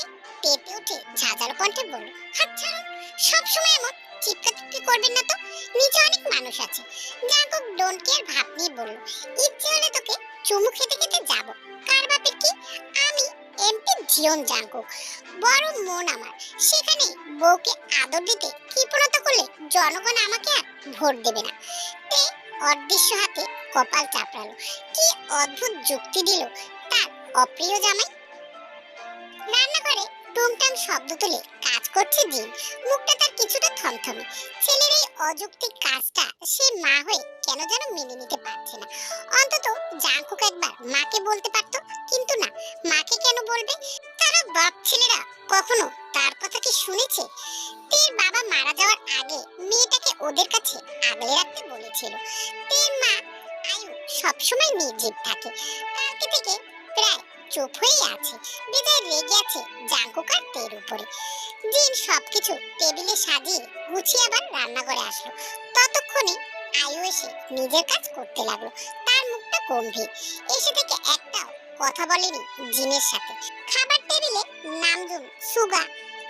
তেতে উঠে ঝাঁঝালো কণ্ঠে বলল, হাত ছাড়ুন, সবসময় এমন চিৎকার করবেন না তো, নিচে অনেক মানুষ আছে। জাঙ্কুক ডোন্ট কেয়ার ভাব নিয়ে বলল, ইচ্ছে হলে তোকে চুমু খেতে খেতে যাব। কার বাপের কি? আমি এমপি জিওন জাঙ্কুক। বড় মন আমার, সেখানে বউকে আদর দিতে কৃপণতা করলে জনগণ আমাকে আর ভোট দেবে না। তে অদৃশ্য হাতে কপাল চাপড়ালো। কি অদ্ভুত যুক্তি দিল তার অপ্রিয় জামাই। রান্নাঘরে টুমটাম শব্দ তুলে কাজ করছে জিন। মুখটা তার কিছুটা থমথমে। ছেলের এই অযৌক্তিক কাজটা সে মা হয়ে কেন যেন মেনে নিতে পারছে না। অন্তত জাঙ্কুক একবার মাকে বলতে পারতো, কিন্তু না, মাকে কেন বলবে? তারা বাপ ছেলেরা কখনো তার কথা কি শুনেছে? তের বাবা মারা যাওয়ার আগে মেয়েটাকে ওদের কাছে আগলে রাখতে বলেছিল। তের মা আয়ু সবসময় নির্জীব থাকে। কালকে থেকে প্রায় চুপ হয়ে আছে, বেজায় রেগে আছে জাঙ্কুক আর তের উপরে। জিন সবকিছু টেবিলে সাজিয়ে গুছিয়ে আবার রান্নাঘরে আসলো। ততক্ষণে আয়ু এসে নিজের কাজ করতে লাগলো। তার মুখটা গম্ভীর। এসে থেকে একটাও কথা বলেনি জিনের সাথে। খাবার টেবিলে নামজুন, সুগা,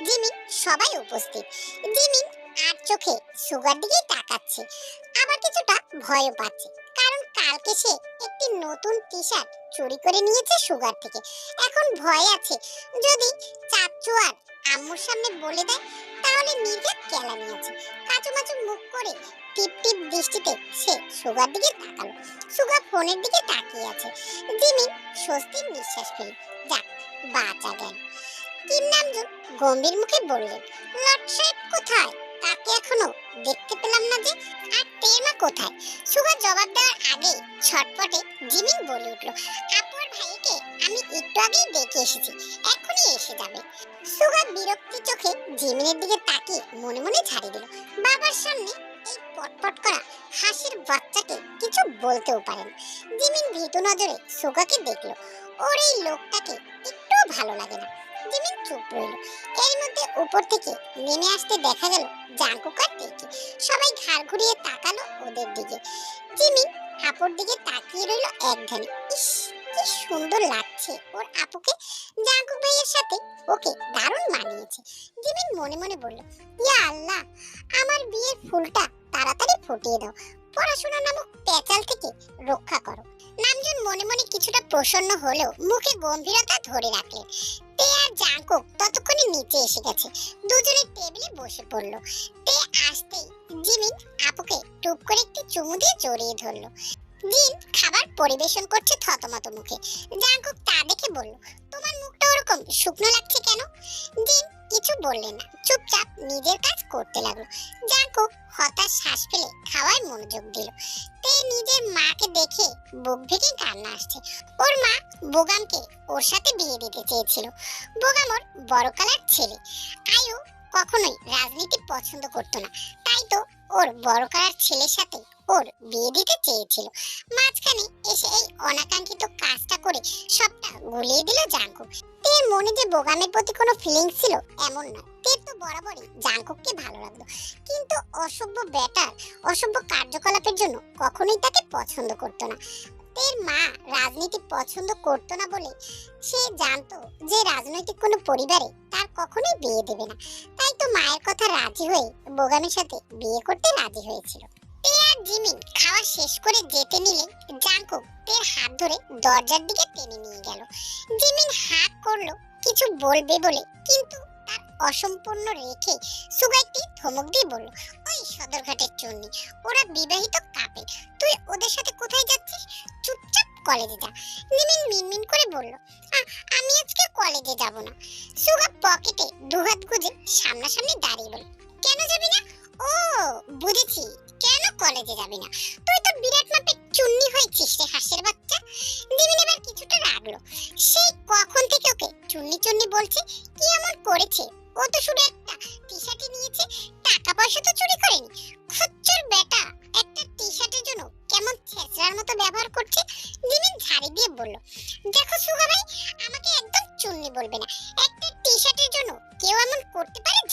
জিমিন সবাই উপস্থিত। জিমিন আর চোখে সুগার দিকে তাকাচ্ছে, আবার কিছুটা ভয়ও পাচ্ছে। কারণ কালকে সে একটি নতুন টি শার্ট চুরি করে নিয়েছে সুগার থেকে। এখন ভয় আছে যদি চাচ্চু আর আম্মুর সামনে বলে দেয় তাহলে নির্ঘাত কেলানি আছে। কাচুমাচু মুখ করে টিপ টিপ দৃষ্টিতে সে সুগার দিকে তাকালো। সুগা ফোনের দিকে তাকিয়ে আছে। জিমিন স্বস্তির নিঃশ্বাস ফেলল, যাক, বাঁচা গেল। কিম নামজুন গম্ভীর মুখে বললেন, লর্ড সাহেব কোথায়? তাকে এখনো দেখতে পেলাম না যে। আর তেমা কোথায়? সুগা জবাব দেওয়ার আগেই ছটপটে জিমিন বলে উঠল, আপুর ভাইকে আমি একটু আগেই দেখে এসেছি, এখনই এসে যাবে। সুগা বিরক্তি চোখে জিমিনের দিকে তাকিয়ে মনে মনে ঝাড়ি দিল। বাবার সামনে এই পটপট করা হাসির বাচ্চাকে কিছু বলতেও পারেন। জিমিন ভীতু নজরে সুগাকে দেখলো। ওর এই লোকটাকে একটু ভালো লাগে না। জিমিন চুপ রইল। এর মধ্যে উপর থেকে নেমে আসতে দেখা গেল জাঙ্কুক আর তেকে। সবাই ঘাড় ঘুরিয়ে তাকালো ওদের দিকে। জিমিন আপুর দিকে তাকিয়ে রইল একধানে। ইস, কি সুন্দর লাগছে ওর আপুকে। জাঙ্কুক ভাইয়ের সাথে ওকে দারুণ মানিয়েছে। জিমিন মনে মনে বলল, ইয়া আল্লাহ, আমার বিয়ের ফুলটা তাড়াতাড়ি ফুটিয়ে দাও, পড়াশোনা নামক পেঁচাল থেকে রক্ষা করো। নামজুন মনে মনে কিছুটা প্রসন্ন হলেও মুখে গম্ভীরতা ধরে রাখলেন। তে আর জাঙ্কুক ততক্ষণে নিচে এসে গেছে। দুজনে টেবিলে বসে পড়লো। তে আসতেই জিমিন আপুকে টুপ করে একটি চুমু দিয়ে জড়িয়ে ধরলো। জিন খাবার পরিবেশন করছে থতমত মুখে। জাঙ্কুক তা দেখে বলল, তোমার মুখটা ওরকম শুকনো লাগছে কেন? জিন কিছু বললেন না, চুপচাপ নিজের কাজ করতে লাগলো। জাঙ্কুক হতাশ শ্বাস ফেলে খাওয়ায় মনোযোগ দিল। তে নিজের মাকে দেখে বুক ভেঙে কান্না আসছে। ওর মা বোগামকে ওর সাথে বিয়ে দিতে চেয়েছিল। বোগাম ওর বড় কালার ছেলে। আয়ু কখনোই রাজনীতি পছন্দ করতো না, তাই তো ওর বড় কালার ছেলের সাথে ওর বিয়ে দিতে চেয়েছিল। মাঝখানে এসে এই অনাকাঙ্ক্ষিত কাজটা করে সবটা গুলিয়ে দিল জাঙ্কুক। তের মনে যে বোগামের প্রতি কোনো ফিলিংস ছিল এমন না। তের তো বরাবরই জাঙ্কুককে ভালো লাগলো, কিন্তু অসভ্য ব্যাটার অসভ্য কার্যকলাপের জন্য কখনোই তাকে পছন্দ করতো না। তের মা রাজনীতি পছন্দ করতো না বলে সে জানতো যে রাজনৈতিক কোনো পরিবারে তার কখনোই বিয়ে দেবে না। তাই তো মায়ের কথা রাজি হয়ে বোগামের সাথে বিয়ে করতে রাজি হয়েছিল। তে আর জিমিন খাওয়া শেষ করে যেতে নিলে জাঙ্কুক তের হাত ধরে দরজার দিকে টেনে নিয়ে গেল। জিমিন হাত করলো কিছু বলবে বলে, কিন্তু তার অসম্পূর্ণ রেখে সুগা একটি ধমক দিয়ে বলল, ওই সদরঘাটের চন্নি, ওরা বিবাহিত কাপেল, তুই ওদের সাথে কোথায় যাচ্ছিস? চুপচাপ কলেজে যা। জিমিন মিনমিন করে বলল, আমি আজকে কলেজে যাব না। সুগা পকেটে দুহাত গুজে সামনাসামনি দাঁড়িয়ে বলল, কেন যাবি না? ও বুঝেছি, কেন কলেজে যাবি না? তুই তো বিরাট মাপের চুন্নি হয়েছিস রে হাঁসের বাচ্চা। জিমিন এবার কিছুটা রাগলো। সেই কখন থেকে ওকে চুন্নি চুন্নি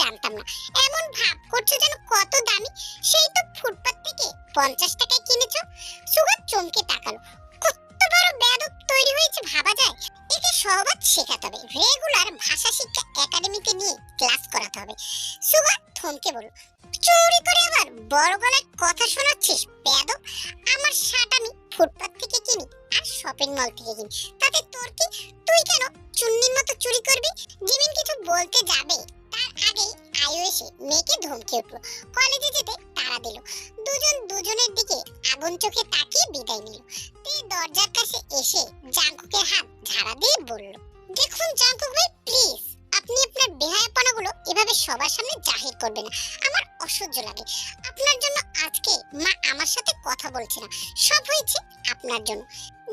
জানতাম না। এমন ভাব করছো যেন কত দামি, সেই তো ফুটপাত থেকে 50 টাকায় কিনেছো। সুগা চমকে তাকালো। কত বড় বেয়াদব তৈরি হয়েছে ভাবা যায়। একে সহবাদ শেখাতে হবে, রেগুলার ভাষা শিক্ষা একাডেমিতে নিয়ে ক্লাস করাতে হবে। সুগা থমকে বলল, চুরি করে আবার বড় গলায় কথা শোনাচ্ছিস বেয়াদব? আমার শার্ট আমি ফুটপাত থেকে কিনি আর শপিং মল থেকে কিনি, তাতে তোর কি? তুই কেন চুন্নির মতো চুরি করবি? জিমিন কিছু বলতে যাবে তার আগেই আয়ু এসে মেয়েকে ধমকে উঠলো। কলেজে যেতে তাড়া দিল। দুজন দুজনের দিকে আগুন চোখে তাকিয়ে বিদায় নিল। তে দরজার কাছে এসে জাঙ্কুকের হাত ঝাড়া দিয়ে বলল, দেখুন জাঙ্কুক ভাই, প্লিজ আপনি আপনার বেহায়াপনাগুলো এভাবে সবার সামনে জাহির করবেন না। আমার অসহ্য লাগে। আপনার জন্য আজকে মা আমার সাথে কথা বলছে না, সব হয়েছে আপনার জন্য।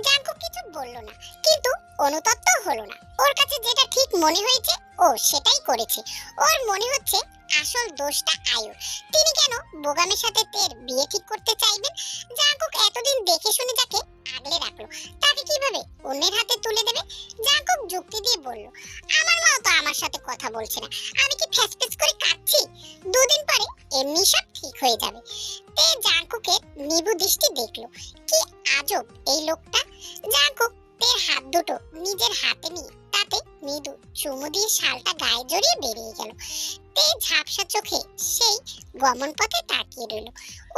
জাঙ্কুক কিছু বলল না, কিন্তু অনুতপ্ত হলো না। ওর কাছে যেটা ঠিক মনে হয়েছে ও সেটাই করেছে। ওর মনে হচ্ছে আসল দোষটা আয়ুর। তিনি কেন বোগামের সাথে তের বিয়ে ঠিক করতে চাইবেন? জাঙ্কুক এতদিন দেখে শুনে যাকে আগলে রাখলো, তাকে কিভাবে অন্যের হাতে তুলে দেবে? জাঙ্কুক যুক্তি দিয়ে বলল, আমার মাও তো আমার সাথে কথা বলছে না, আমি কি ফ্যাসফ্যাস করে কাঁদছি? দুদিন পরে এমনি সব ঠিক হয়ে যাবে। তে জাঙ্কুকের নিবু দৃষ্টি দেখলো। কি আজব এই লোকটা। জাঙ্কুক তের হাত দুটো নিজের হাতে নিয়ে তাতে মৃদু চুমু দিয়ে শালটা গায়ে জড়িয়ে বেরিয়ে গেল। তে ঝাপসা চোখে সেই গমন পথে তাকিয়ে রইল।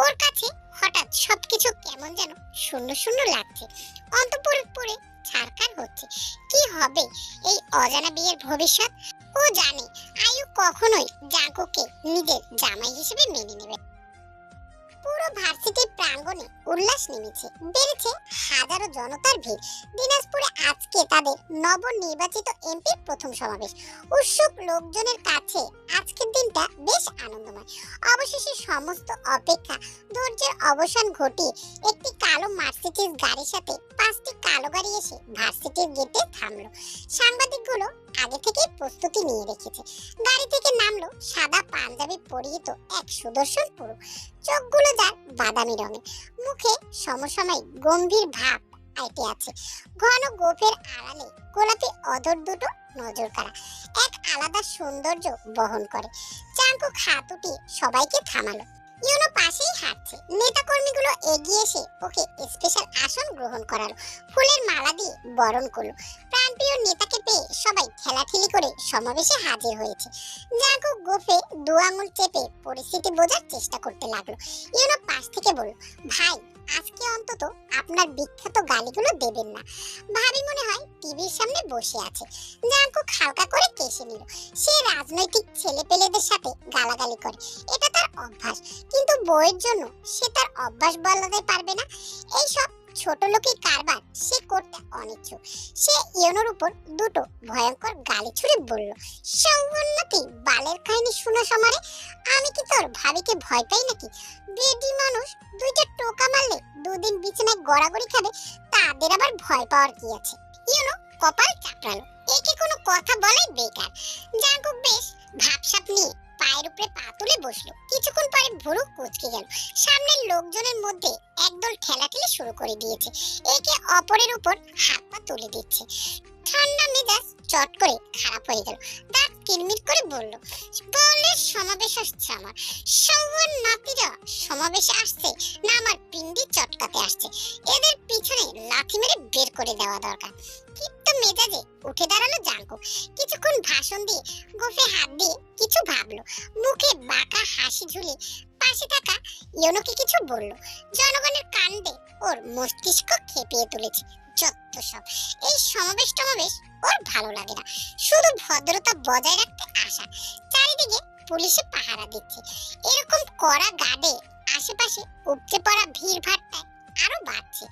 ওর কাছে হঠাৎ সবকিছু কেমন যেন শূন্য শূন্য লাগছে। অন্তঃপুরে পড়ে ছারকার হচ্ছে। কি হবে এই অজানা বিয়ের ভবিষ্যৎ? ও জানে আয়ু কখনোই জাঙ্কুকে নিজের জামাই হিসেবে মেনে নেবে। পুরো ভার্সিটি প্রাঙ্গণে উল্লাস নেমেছে, বেড়েছে হাজারো জনতার ভিড়। দিনাজপুরে আজকে তাদের নবনির্বাচিত এমপির প্রথম সমাবেশ। উৎসুক লোকজনের কাছে আজকের দিনটা বেশ আনন্দময়। অবশেষে সমস্ত অপেক্ষা ধৈর্যের অবসান ঘটিয়ে একটি কালো মার্সিডিজ গাড়ির সাথে 5টি কালো গাড়ি এসে ভার্সিটির গেটে থামলো। সাংবাদিকগুলো আগে থেকেই প্রস্তুতি নিয়ে রেখেছে। গাড়ি থেকে নামলো সাদা পাঞ্জাবি পরিহিত এক সুদর্শন পুরুষ। চোখগুলো যার বাদামি রঙের, মুখে সমসময় গম্ভীর ভাব আইটে আছে। ঘন গোফের আড়ালে গোলাপি অধর দুটো নজর কাড়া, এক আলাদা সৌন্দর্য বহন করে। জাঙ্কুক হাত উঠিয়ে সবাইকে থামালো। ইউনো পাশেই হাঁটছে। নেতাকর্মীগুলো এগিয়ে এসে ওকে স্পেশাল আসন গ্রহণ করালো, ফুলের মালা দিয়ে বরণ করলো। প্রাণপ্রিয় নেতাকে পেয়ে সবাই ঠেলাঠেলি করে সমাবেশে হাজির হয়েছে। জাঙ্কুক গোফে দু আঙুল চেপে পরিস্থিতি বোঝার চেষ্টা করতে লাগলো। ইউনো পাশ থেকে বলল, ভাই আজকে অন্তত আপনার বিখ্যাত গালিগুলো দেবেন না। ভাবি মনে হয় টিভির সামনে বসে আছে। জাঙ্কুক হালকা করে কেশে নিল। সে রাজনৈতিক ছেলেপেলেদের সাথে গালাগালি করে, এটা তার অভ্যাস। কিন্তু বউয়ের জন্য সে তার অভ্যাস বদলাতে পারবে না। এইসব ছোট লোকের কারবার সে করতে অনিচ্ছুক। সে ইয়নোর উপর দুটো ভয়ঙ্কর গালি ছুড়ে বলল, সৌন্নতি বালের কাহিনী শুনো সমারে। আমি কি তোর ভাবিকে ভয় পাই নাকি? বেডি মানুষ দুইটা টোকা মারলে দুদিন বিছানায় গড়াগড়ি খাবে, তাদের আবার ভয় পাওয়ার কি আছে? ইয়নো কপাল চাপড়ালো। একে কোনো কথা বলাই বেকার। জাঙ্কুক বেশ ভাবসাপ নিয়ে পায়ের উপরে পা তুলে বসলো। কিছুক্ষণ পরে ভুরু কুঁচকে গেল। সামনের লোকজনের মধ্যে একদল ঠেলাঠেলি শুরু করে দিয়েছে। একে অপরের উপর হাত পা তুলে দিচ্ছে। ঠান্ডা মেজাজ চট করে খারাপ হয়ে গেল। দাঁত কিরমির করে বলল, বলের সমাবেশ আসছে আমার। সৌবন নাতিরা সমাবেশে আসছে না আমার পিন্ডি চটকাতে আসছে? এদের পিছনে লাথি মেরে বের করে দেওয়া দরকার। ক্ষিপ্ত মেজাজে উঠে দাঁড়ালো জাঙ্কুক। কিছুক্ষণ ভাষণ দিয়ে গোফে হাত দিয়ে কিছু ভাবলো। মুখে বাঁকা হাসি ঝুলিয়ে পাশে থাকা ইয়োনোকে কিছু বলল। জনগণের কাণ্ডে ওর মস্তিষ্ক খেপিয়ে তুলেছে। যত সব এই সমাবেশ টমাবেশ ওর ভালো লাগে না। শুধু ভদ্রতা বজায় রাখতে আসা। চারিদিকে পুলিশে পাহারা দিচ্ছে। এরকম কড়া গার্ডে আশেপাশে উপচে পড়া ভিড় ভাট্টায় আরো বাড়ছে।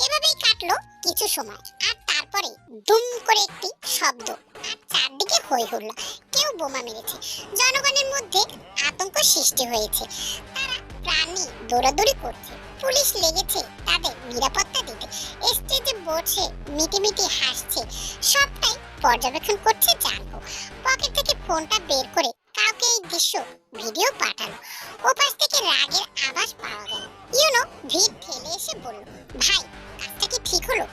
এভাবেই কাটলো কিছু সময়। আর তারপরে দুম করে একটি শব্দ, আর চারদিকে হই হুল্লা। কেউ বোমা মেরেছে। জনগণের মধ্যে আতঙ্ক সৃষ্টি হয়েছে। তারা প্রাণী দৌড়াদৌড়ি করছে। পুলিশ লেগেছে তাদের নিরাপত্তা দিতে। স্টেজে বসে মিটিমিটি হাসছে। সবটাই পর্যবেক্ষণ করছে জাঙ্কুক। পকেট থেকে ফোনটা বের করে কাউকে এই দৃশ্য ভিডিও পাঠালো। ওপাশ থেকে রাগের আভাস পাওয়া গেল। ইউনো ভিড় ঠেলে এসে বলল, ভাই কাজটা কি ঠিক হলো?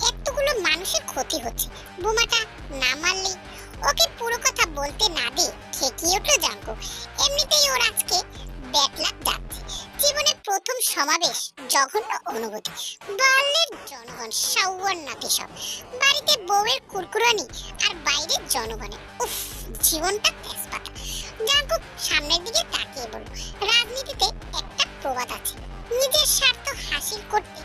এতগুলো মানুষের ক্ষতি হচ্ছে, বোমাটা না মারলেই। ওকে পুরো কথা বলতে না দিয়ে খেকিয়ে উঠল জাঙ্কুক। এমনিতেই ওর আজকে ব্যাড লাক যাচ্ছে। জীবনের প্রথম সমাবেশ, জঘন্য অনুভূতি। বার্লির জনগণ সাউয়ার নাতি সব। বাড়িতে বউয়ের কুরকুরানি আর বাইরের জনগণে উফ, জীবনটা তেজপাতা। জাঙ্কুক সামনের দিকে তাকিয়ে বলল, রাজনীতিতে একটা প্রবাদ আছে, নিজের স্বার্থ হাসিল করতে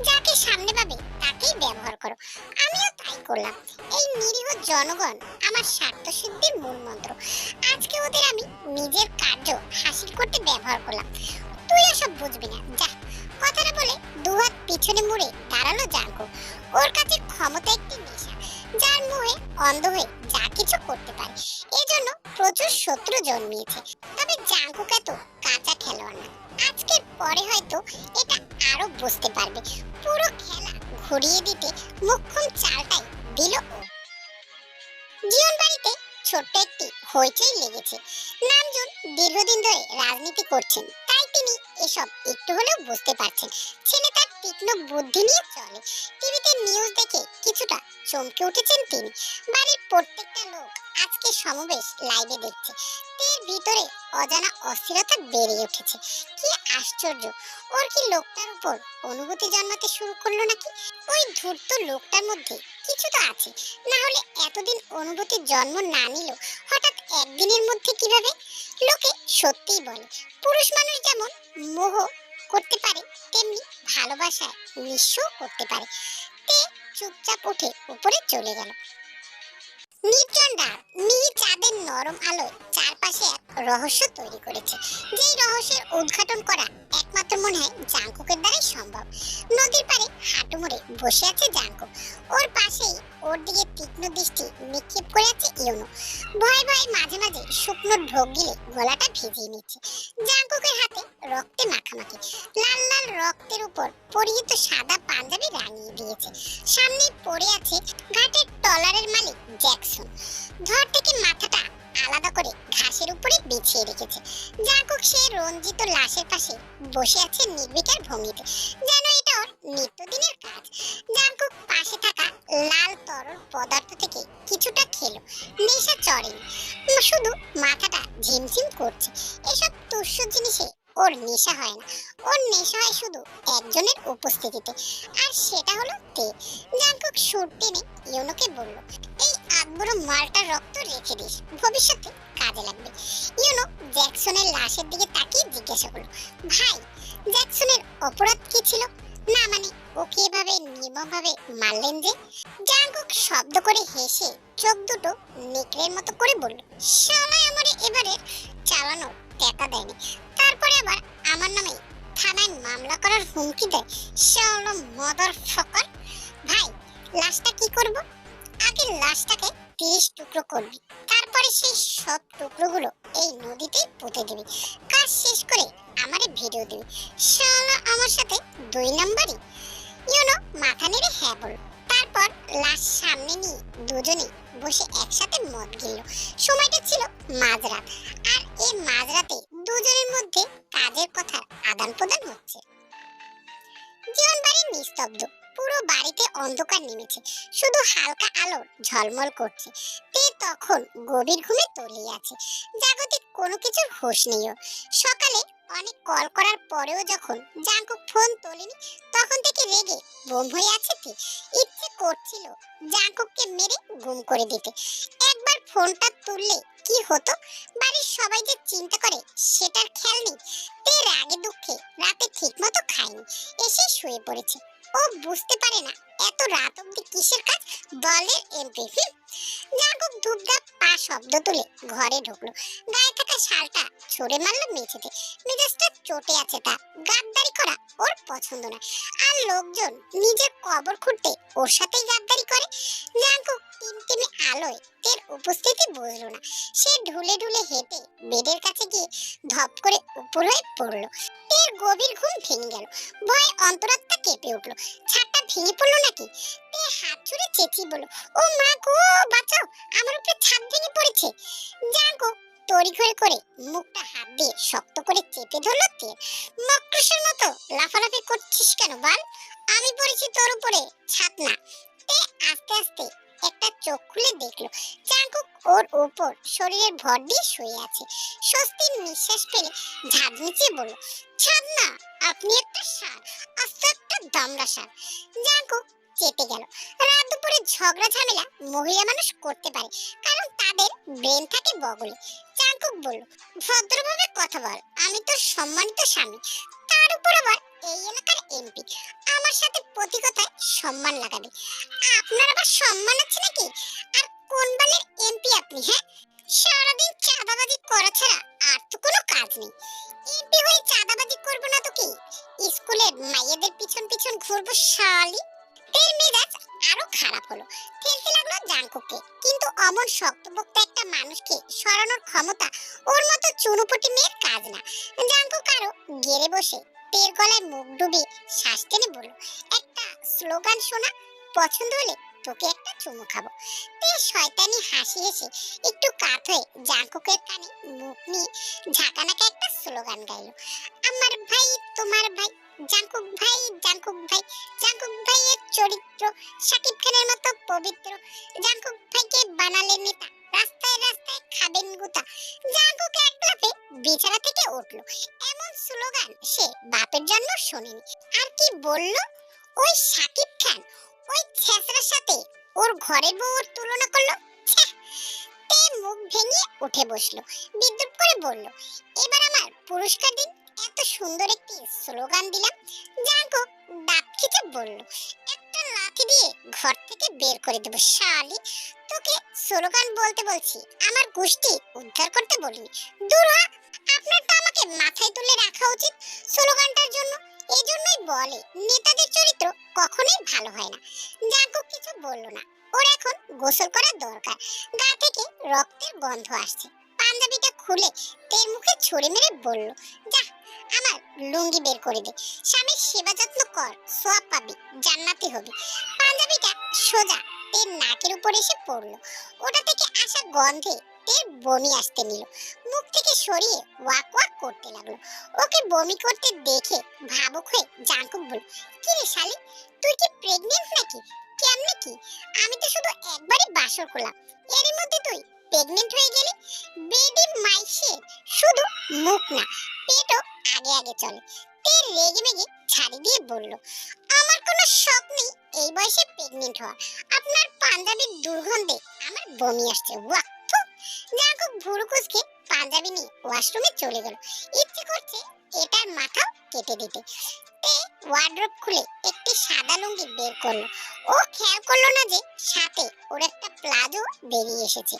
যাকে সামনে পাবে তাকেই ব্যবহার করো। আমিও তাই করলাম। এই নিরীহ জনগণ আমার স্বার্থ সিদ্ধির মূল মন্ত্র। আজকে ওদের আমি নিজের কার্য হাসিল করতে ব্যবহার করলাম। তুই এসব বুঝবি না, যা। কথাটা বলে দুহাত পিছনে মুড়ে দাঁড়ালো জাঙ্কুক। ওর কাছে ক্ষমতা একটি নেশা, যার মোহে অন্ধ হয়ে যা কিছু করতে পারে। এজন্য প্রচুর শত্রু জন্মিয়েছে। তবে জাঙ্কুক এত কাঁচা খেলোয়াড় না। আজকের পরে হয়তো এটা আরো বুঝতে পারবে। পুরো খেলা ঘুরিয়ে দিতে মোক্ষম চালটাই দিল ও। জীবন বাড়িতে ছোট্ট একটি হইচই লেগেছে। নামজন দীর্ঘদিন ধরে রাজনীতি করছেন, তাই তিনি এসব একটু হলেও বুঝতে পারছেন। ছেলে তার তীক্ষ্ণ বুদ্ধি নিয়ে চলে। টিভিতে নিউজ দেখে কিছুটা চমকে উঠেছেন তিনি। বাড়ির প্রত্যেকটা লোক আজকে সমাবেশ লাইভে দেখছে। এর ভিতরে অজানা অস্থিরতা বেড়ে উঠেছে। কি আশ্চর্য, ওর কি লোকটার উপর অনুভূতি জন্মাতে শুরু করলো নাকি? ওই ধূর্ত লোকটার মধ্যে কিছু তো আছে, না হলে এতদিন অনুভূতির জন্ম না নিল হঠাৎ একদিনের মধ্যে কিভাবে? লোকে সত্যিই বলে, পুরুষ মানুষ যেমন মোহ করতে পারে তেমনি ভালোবাসায় নিঃস্ব করতে পারে। তে চুপচাপ উঠে উপরে চলে গেল। নির্জন রাত, নীল চাঁদের নরম আলোয় চারপাশে এক রহস্য তৈরি করেছে। যেই রহস্যের উদ্ঘাটন করা একমাত্র মনে হয় জাঙ্কুকের দ্বারাই সম্ভব। নদীর পাড়ে হাঁটু মুড়ে বসে আছে জাঙ্কুক। ওর পাশেই ওর দিকে তীক্ষ্ণ দৃষ্টি নিক্ষেপ করে আছে ইউনো। ভয়ে ভয়ে মাঝে মাঝে শুকনো ঢোক গিলে গলাটা ভিজিয়ে নিচ্ছে। জাঙ্কুকের হাতে রক্তে মাখামাখি। লাল লাল রক্তের উপর পরিহিত সাদা পাঞ্জাবি রাঙিয়ে দিয়েছে। সামনে পড়ে আছে ঘাটের ট্রলারের মালিক জ্যাকসন। ধর থেকে মাথাটা আলাদা করে ঘাসের উপরে বিছিয়ে রেখেছে। জাঙ্কুক সে রঞ্জিত লাশের পাশে বসে আছে নির্বিকার ভঙ্গিতে, যেন এটা ওর নিত্যদিনের কাজ। জাঙ্কুক পাশে থাকা লাল তরল পদার্থ থেকে কিছুটা খেলো। নেশা চড়েনি, শুধু মাথাটা ঝিমঝিম করছে। এসব তুচ্ছ জিনিসে ওর নেশা হয় না। ওর নেশা হয় শুধু একজনের উপস্থিতিতে, আর সেটা হলো তে। জাঙ্কুক সুর টেনে ইউনোকে বলল, এই আদবড় মালটার রক্ত রেখে দিস, ভবিষ্যতে কাজে লাগবে। ইউনো জ্যাকসনের লাশের দিকে তাকিয়ে জিজ্ঞাসা করলো, ভাই, জ্যাকসনের অপরাধ কি ছিল? না মানে ওকে এভাবে নির্মমভাবে মারলেন যে? জাঙ্কুক শব্দ করে হেসে চোখ দুটো নেকড়ের মতো করে বলল, শালা আমারে এবারে চালানোর টাকা দেয়নি, তারপরে আবার আমার নামে থানায় মামলা করার হুমকি দেয়। শালা মাদার ফাকার। ভাই, লাশটা কি করব? আগে লাশটাকে 30 টুকরো করবি, তারপরে সেই সব টুকরোগুলো এই নদীতেই পুঁতে দিবি। কাজ শেষ করে আমারে ভিডিও দিবি। শালা আমার সাথে 2 নাম্বারই। ইউনো মাথা নেড়ে হ্যাঁ বলল। তারপর লাশ সামনে নিয়ে দুজনে বসে একসাথে মদ গিলল। সময়টা ছিল মাঝরাত, আর এই মাঝরাতে দুজনের মধ্যে কাজের কথা আদান প্রদান হচ্ছে। জীবন বাড়ি নিস্তব্ধ। পুরো বাড়িতে অন্ধকার নেমেছে, শুধু হালকা আলোর ঝলমল করছে। তে তখন গভীর ঘুমে তলিয়ে আছে। জাগতিক কোনো কিছুর হোশ নেই ওর। সকালে অনেক কল করার পরেও যখন জাঙ্কুক ফোন তোলেনি, তখন থেকে রেগে বোম হয়ে আছে তে। ইচ্ছে করছিল জাঙ্কুককে মেরে গুম করে দিতে। একবার ফোনটা তুললে কি হতো, বাড়ির সবাই যে চিন্তা করে সেটার খেয়াল নেই। তে রাগে দুঃখে রাতে ঠিকমতো খায়নি, এসে শুয়ে পড়েছে। ও বুঝতে পারে না এত রাত অবধি কিসের কাজ, দলের এমপি। জাঙ্কুক ধূপধাপ পা শব্দ তুলে ঘরে ঢুকলো। গায়ে থাকা শালটা ছুঁড়ে মারলো মেঝেতে। মেজাজটা চটে আছে তার। গাদ্দারি করা ওর পছন্দ না, আর লোকজন নিজের কবর খুঁড়তে ওর সাথেই গাদ্দারি করে। জাঙ্কুক টিমটিমে আলোয় তের উপস্থিতি বুঝলো না। সে ঢুলে ঢুলে হেঁটে বেডের কাছে গিয়ে ধপ করে উপর হয়ে পড়লো। তের গভীর ঘুম ভেঙে গেল। ভয়ে অন্তরাত্মা কেঁপে উঠলো। ছাদটা ভেঙে পড়লো নাকি? তে হাত ছুড়ে চেঁচিয়ে বলল, ও মা গো, বাঁচাও, আমার উপরে ছাদ ভেঙে পড়েছে। জাঙ্কুক তড়িঘড়ি করে মুখটা হাত দিয়ে শক্ত করে চেপে ধরলো তে। মক্রসের মতো লাফালাফি করছিস কেন বাল? আমি পড়েছি তোর উপরে, ছাদ না। তে আস্তে আস্তে একটা চোখ খুলে দেখলো জাঙ্কুক ওর উপর শরীরের ভর দিয়ে শুয়ে আছে। স্বস্তির নিঃশ্বাস ফেলে ঝাঁজ নিচে বলল, ছাদনা, আপনি একটা ষাঁড়, আস্ত একটা দামড়া ষাঁড়। জাঙ্কুক চেপে গেল। রাত দুপুরে ঝগড়া ঝামেলা মহিলা মানুষ করতে পারে, কারণ তাদের ব্রেন থাকে বগলে। জাঙ্কুক বলল, ভদ্রভাবে কথা বল, আমি তোর সম্মানিত স্বামী, তার উপর আবার এই এলাকার এমপি, আমার সাথে প্রতি কথায় সম্মান লাগাবে। আপনার আবার সম্মান আছে নাকি? আর কোন বালের এমপি আপনি? হ্যাঁ, সারাদিন চাঁদাবাজি করা ছাড়া আর তো কোনো কাজ নেই। এমপি হয়ে চাঁদাবাজি করবো না তো কি? স্কুলের মাইয়াদের পিছন পিছন ঘুরবো শালি। তের মেজাজ আরো খারাপ হলো। ঠেলতে লাগলো জাঙ্কুককে, কিন্তু অমন শক্তপোক্ত একটা মানুষকে সরানোর ক্ষমতা ওর মতো চুনোপুটি মেয়ের কাজ না। জাঙ্কুক আরো গেড়ে বসে তের গলায় মুখ ডুবিয়ে শ্বাস টেনে বলল, একটা স্লোগান শোনা, পছন্দ হলে তোকে একটা চুমু খাবো। তে শয়তানি হাসি হেসে একটু কাত হয়ে জাঙ্কুকের কানে মুখ নিয়ে ঝাঁকানাকা একটা স্লোগান গাইলো, আমার ভাই তোমার ভাই, জাঙ্কুক ভাই, জাঙ্কুক ভাই, জাঙ্কুক ভাইয়ের চরিত্র শাকিব খানের মতো পবিত্র, জাঙ্কুক ভাইকে বানালে নেতা, রাস্তায় রাস্তায় খাবেন গুতা। জাঙ্কুক এক লাফে বিছানা থেকে উঠলো। এমন স্লোগান সে বাপের জন্য শোনেনি। আর কি বললো? ওই শাকিব খান, ওই ছেঁচড়ার সাথে ওর ঘরের বউর তুলনা করলো। ছ্যাঃ! তে মুখ ভেঙে উঠে বসলো, বিদ্রুপ করে বলল, এবার আমার পুরস্কার দিন, এত সুন্দর একটি স্লোগান দিলাম। জাঙ্কুক দাঁত খিচে বলল, একটা লাথি দিয়ে ঘর থেকে বের করে দেবো শালি। তোকে স্লোগান বলতে বলছি, আমার গোষ্ঠী উদ্ধার করতে বলিনি। দূর হ, আপনার তো আমাকে মাথায় তুলে রাখা উচিত স্লোগানটার জন্য। এই জন্যই বলে নেতাদের চরিত্র কখনোই ভালো হয় না। জাঙ্কুক কিছু বলল না, ওর এখন গোসল করার দরকার। গা থেকে রক্তের গন্ধ আসছে। পাঞ্জাবিটা খুলে তের মুখে ছুঁড়ে মেরে বলল, যা, আমার লুঙ্গি বের করে দে, স্বামীর সেবা যত্ন কর, সোয়াব পাবি, জান্নাতি হবি। পাঞ্জাবিটা সোজা তের নাকের উপর এসে পড়লো। ওটা থেকে আসা গন্ধে তের বমি আসতে নিল। মুখ থেকে সরিয়ে ওয়াক ওয়াক করতে লাগলো। ওকে বমি করতে দেখে ভাবুক হয়ে জাঙ্কুক বলল, কি রে শালি, তুই কি প্রেগনেন্ট নাকি? কেমনে কি? আমি তো শুধু একবারই বাসর করলাম, এরই মধ্যে তুই প্রেগনেন্ট হয়ে গেলি? বেডি মাইশে, শুধু মুখ না, পেটও আগে আগে চলে। তে রেগে মেগে ছাড়ি দিয়ে বলল, আমার কোনো শখ নেই এই বয়সে প্রেগনেন্ট হওয়া। আপনার পাঞ্জাবির দুর্গন্ধে আমার বমি আসছে। ওয়াক! জাঙ্কুক ভুরু কুঁচকে পাঞ্জাবি নিয়ে ওয়াশরুমে চলে গেল। ইচ্ছে করছে এটার মাথাও কেটে দিতে। তে ওয়ার্ড্রোব খুলে একটি সাদা লুঙ্গি বের করলো। ও খেয়াল করলো না যে সাথে ওর একটা প্লাজো বেরিয়ে এসেছে।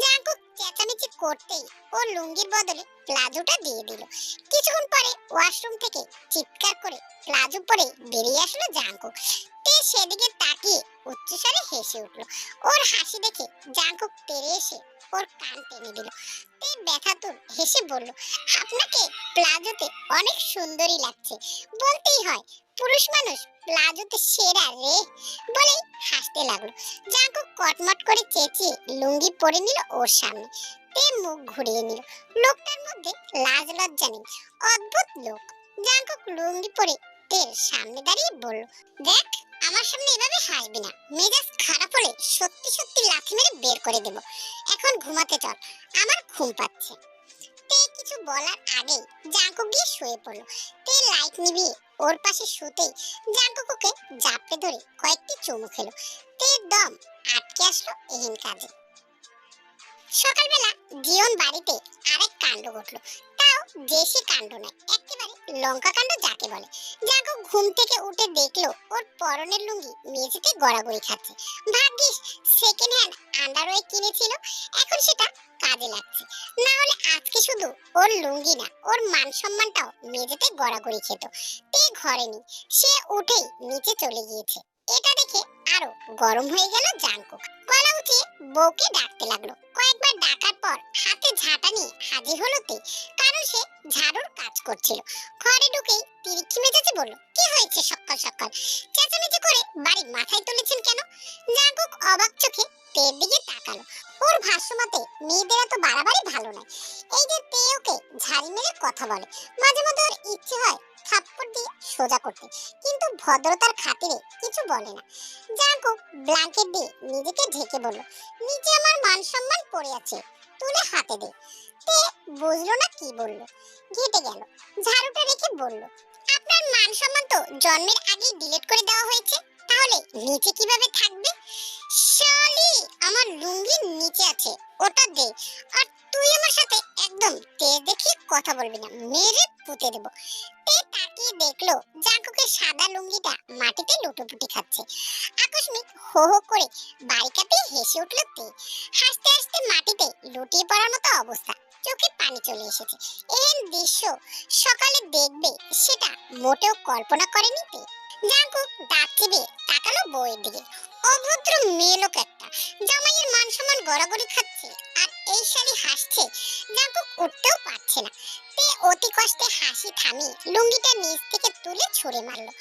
জাঙ্কুক চেঁচামেচি করতেই ও লুঙ্গির বদলে প্লাজোটা দিয়ে দিল। কিছুক্ষণ পরে ওয়াশরুম থেকে চিৎকার করে প্লাজো পরে বেরিয়ে আসলো জাঙ্কুক। তে সেদিকে তাকিয়ে উচ্চস্বরে হেসে উঠলো। ওর হাসি দেখে জাঙ্কুক তেড়ে এসে ওর কান টেনে দিল। তে ব্যথাতুর হেসে বলল, আপনাকে প্লাজোতে অনেক সুন্দরী লাগছে। বলতেই হয়, পুরুষ মানুষ প্লাজোতে সেরা রে, বলে হাসতে লাগলো। জাঙ্কুক কটমট করে চেঁচিয়ে লুঙ্গি পরে নিল ওর সামনে। তে মুখ ঘুরিয়ে নিল। লোকটার মধ্যে লাজ লজ্জা নেই, অদ্ভুত লোক। জাঙ্কুক লুঙ্গি পরে তের সামনে দাঁড়িয়ে বলল, দেখ, আমার সামনে এভাবে হাসবি না, মেজাজ খারাপ হলে সত্যি সত্যি লাথি মেরে বের করে দেব। এখন ঘুমাতে চল, আমার ঘুম পাচ্ছে। তে কিছু বলার আগেই জাঙ্কুক গিয়ে শুয়ে পড়লো। তে লাইট নিভিয়ে ওর পাশে শুতেই জাঙ্কুক ওকে জাপটে ধরে কয়েকটি চুমু খেলো। তের দম আটকে আসলো এহেন কাজে। সকালবেলা জিওন বাড়িতে আরেক কাণ্ড ঘটলো। তাও দেশি কাণ্ড নয়, একেবারে লঙ্কা কাণ্ড যাকে বলে। জাঙ্কুক ঘুম থেকে উঠে দেখলো ওর পরনের লুঙ্গি মেঝেতে গড়াগড়ি খাচ্ছে। ভাগ্যিস সেকেন্ড হ্যান্ড আন্ডারওয়্যার কিনেছিল, এখন সেটা কাজে লাগছে। না হলে আজকে শুধু ওর লুঙ্গি না, ওর মান সম্মানটাও মেঝেতে গড়াগড়ি খেত। তে ঘরে নেই, সে উঠেই নিচে চলে গিয়েছে। এটা দেখে আরো গরম হয়ে গেল জাঙ্কুক। গলা উঠিয়ে বউকে ডাকতে লাগলো। কয়েকবার ডাকার পর হাতে ঝাঁটা নিয়ে হাজির হলো তে, কারণ সে ঝাড়ুর কাজ করছিল। ঘরে ঢুকেই তিরিক্ষি মেজাজে বলল, কি হয়েছে সকাল সকাল চেঁচামেচি করে বাড়ি মাথায় তুলেছেন কেন? জাঙ্কুক অবাক চোখে তের দিকে তাকালো। ওর ভাষ্যমতে মেয়েদের এত বাড়াবাড়ি ভালো নয়। এই যে তে ওকে ঝাড়ি মেরে কথা বলে, মাঝে মধ্যে ওর ইচ্ছে হয় থাপ্পড় দিয়ে সোজা করতে, কিন্তু ভদ্রতার খাতিরে কিছু বলে না। জাঙ্কুক ব্ল্যাঙ্কেট দিয়ে নিজেকে ঢেকে বলল, নিচে আমার মান সম্মান পড়ে আছে, তুলে হাতে দে। তে বুঝলো না কি বলল, ঘেটে গেল। ঝাড়ুটা রেখে বলল, আপনার মান সম্মান তো জন্মের আগেই ডিলিট করে দেওয়া হয়েছে, তাহলে নিচে কিভাবে থাকবে? শালি, আমার লুঙ্গির নিচে আছে, ওটা দে। আর তুই আমার সাথে একদম তেজ দেখিয়ে কথা বলবি না, মেরে পুঁতে দেব। তে তাকিয়ে দেখলো জাঙ্কুকের সাদা লুঙ্গিটা মাটিতে লুটোপুটি খাচ্ছে। আকস্মিক হো হো করে বাড়ি কাঁপিয়ে হেসে উঠলো তে। হাসতে হাসতে মাটিতে লুটিয়ে পড়ার মতো অবস্থা, চোখে পানি চলে এসেছে। এই দৃশ্য সকালে দেখবে সেটা মোটেও কল্পনা করেনি তে। জাঙ্কুক দাঁত চিবিয়ে তাকালো বউয়ের দিকে। অভদ্র মেয়ে লোক একটা, জামাইয়ের মান সম্মান গড়াগড়ি খাচ্ছে, আর এই শালি হাসছে। জাঙ্কুক উঠতেও পারছে না। তে অতি কষ্টে হাসি থামিয়ে লুঙ্গিটা নিচ থেকে তুলে ছুঁড়ে মারলো।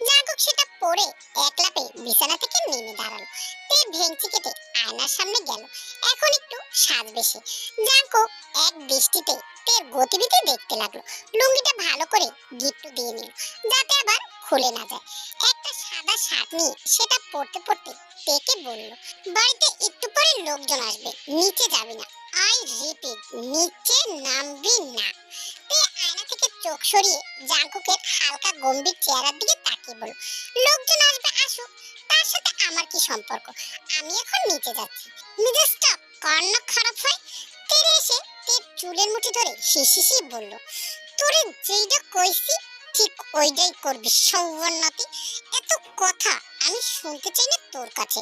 জাঙ্কুক সেটা পরে এক লাফে বিছানা থেকে নেমে দাঁড়ালো। তে ভেঙচি কেটে আয়নার সামনে গেল। এখন একটু সাজবে সে। জাঙ্কুক এক দৃষ্টিতে তের গতিবিধি দেখতে লাগলো। লুঙ্গিটা ভালো করে গিট্টু দিয়ে নিল, যাতে আবার খুলে না যায়। একটা সাদা শার্ট নিয়ে সেটা পরতে পরতে তেকে বলল, বাড়িতে একটু পরে লোকজন আসবে, নিচে যাবি না। আই রিপিট, নিচে নামবি না। তে আয়না থেকে চোখ সরিয়ে জাঙ্কুকের হালকা গম্ভীর চেহারার দিকে তাকিয়ে বলল, লোকজন আসবে আসুক, তার সাথে আমার কি সম্পর্ক? আমি এখন নিচে যাচ্ছি। মেজাজটা কান্না খারাপ হয়। তেরে এসে তের চুলের মুঠি ধরে শিশিশি বলল, তোরে যেইটা কইছি ঠিক ওইটাই করবি সৌবর্ণাতি। এত কথা আমি শুনতে চাই না তোর কাছে।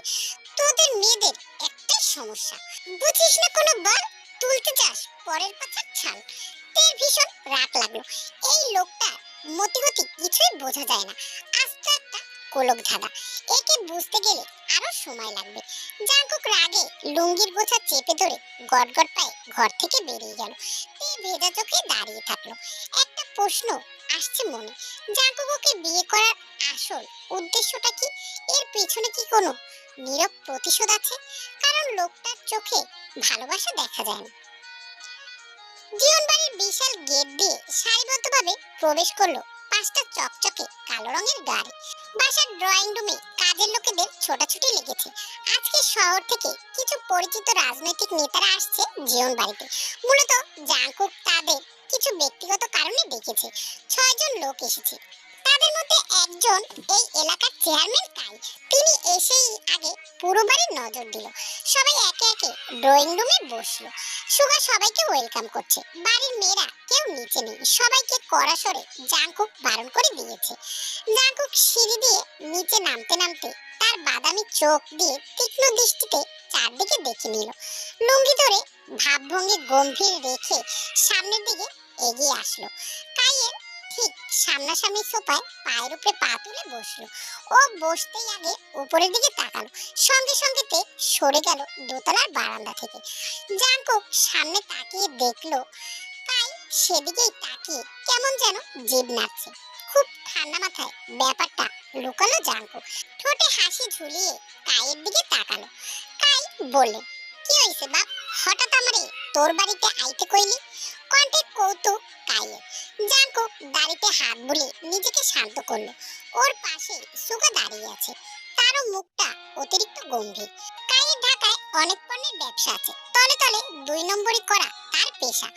তোদের মেয়েদের একটাই সমস্যা, বুঝিস না কোনো বল, তুলতে চাস পরের পাতার ছাল। তের ভীষণ রাগ লাগলো। এই লোকটা মতিগতি কিছুই বোঝা যায় না, আস্ত একটা কোলক ধাঁধা। একে বুঝতে গেলে আরো সময় লাগবে। জাঙ্কুক রাগে লুঙ্গির গোছা চেপে ধরে গটগট পায়ে ঘর থেকে বেরিয়ে গেল। তে ভেজা চোখে দাঁড়িয়ে থাকলো। একটা প্রশ্ন আসছে মনে, জাঙ্কুককে বিয়ে করার আসল উদ্দেশ্যটা কি? এর পেছনে কি কোনো নীরব প্রতিশোধ আছে? কারণ লোকটার চোখে ভালোবাসা দেখা যায় না। জীবনবাড়ির বিশাল গেট দিয়ে সারিবদ্ধভাবে প্রবেশ করলো পাঁচটা চকচকে কালো রঙের গাড়ি। বাসার ড্রয়িং রুমে কাজের লোকেদের ছোটাছুটি লেগেছে। আজকে শহর থেকে কিছু পরিচিত রাজনৈতিক নেতারা আসছে জীবনবাড়িতে। মূলত জাঙ্কুক তাদের কিছু ব্যক্তিগত কারণে ডেকেছে। 6 জন লোক এসেছে। তাদের মধ্যে একজন এই এলাকার চেয়ারম্যান কাই। তিনি এসেই আগে পুরো বাড়ি নজর দিল। সবাই একে একে ড্রয়িং রুমে বসলো। সুগা সবাইকে ওয়েলকাম করছে। বাড়ির মেয়েরা কেউ নিচে নেই, সবাইকে কড়া স্বরে জাঙ্কুক বারণ করে দিয়েছে। জাঙ্কুক সিঁড়ি দিয়ে নিচে নামতে নামতে তার বাদামি চোখ দিয়ে তীক্ষ্ণ দৃষ্টিতে চারদিকে দেখে নিল। লুঙ্গি ধরে ভাবভঙ্গি গম্ভীর রেখে সামনের দিকে এগিয়ে আসলো। কাইয়ের ঠিক সামনাসামনি সোফায় পায়ের উপরে পা তুলে বসলো। ও বসতেই আগে উপরের দিকে তাকালো, সঙ্গে সঙ্গে তে সরে গেল দোতলার বারান্দা থেকে। জাঙ্কুক সামনে তাকিয়ে দেখলো কাই সেদিকেই তাকিয়ে কেমন যেন জিভ নাড়ছে। খুব ঠান্ডা মাথায় ব্যাপারটা লুকালো জাঙ্কুক। ঠোঁটে হাসি ঝুলিয়ে কাইয়ের দিকে তাকালো। কাই বললে, কি হইছে বাপ, হঠাৎ আমারে তোর বাড়িতে আইতে কইলি? কণ্ঠে কৌতুক কাইয়ের। জাঙ্কুক দাড়িতে হাত বুলিয়ে নিজেকে শান্ত করলো। ওর পাশে সুগা দাঁড়িয়ে আছে, তারও মুখটা অতিরিক্ত গম্ভীর। কাইয়ের ঢাকায় অনেক পণ্যের ব্যবসা আছে, তলে তলে 2 নম্বরই করা তার পেশা।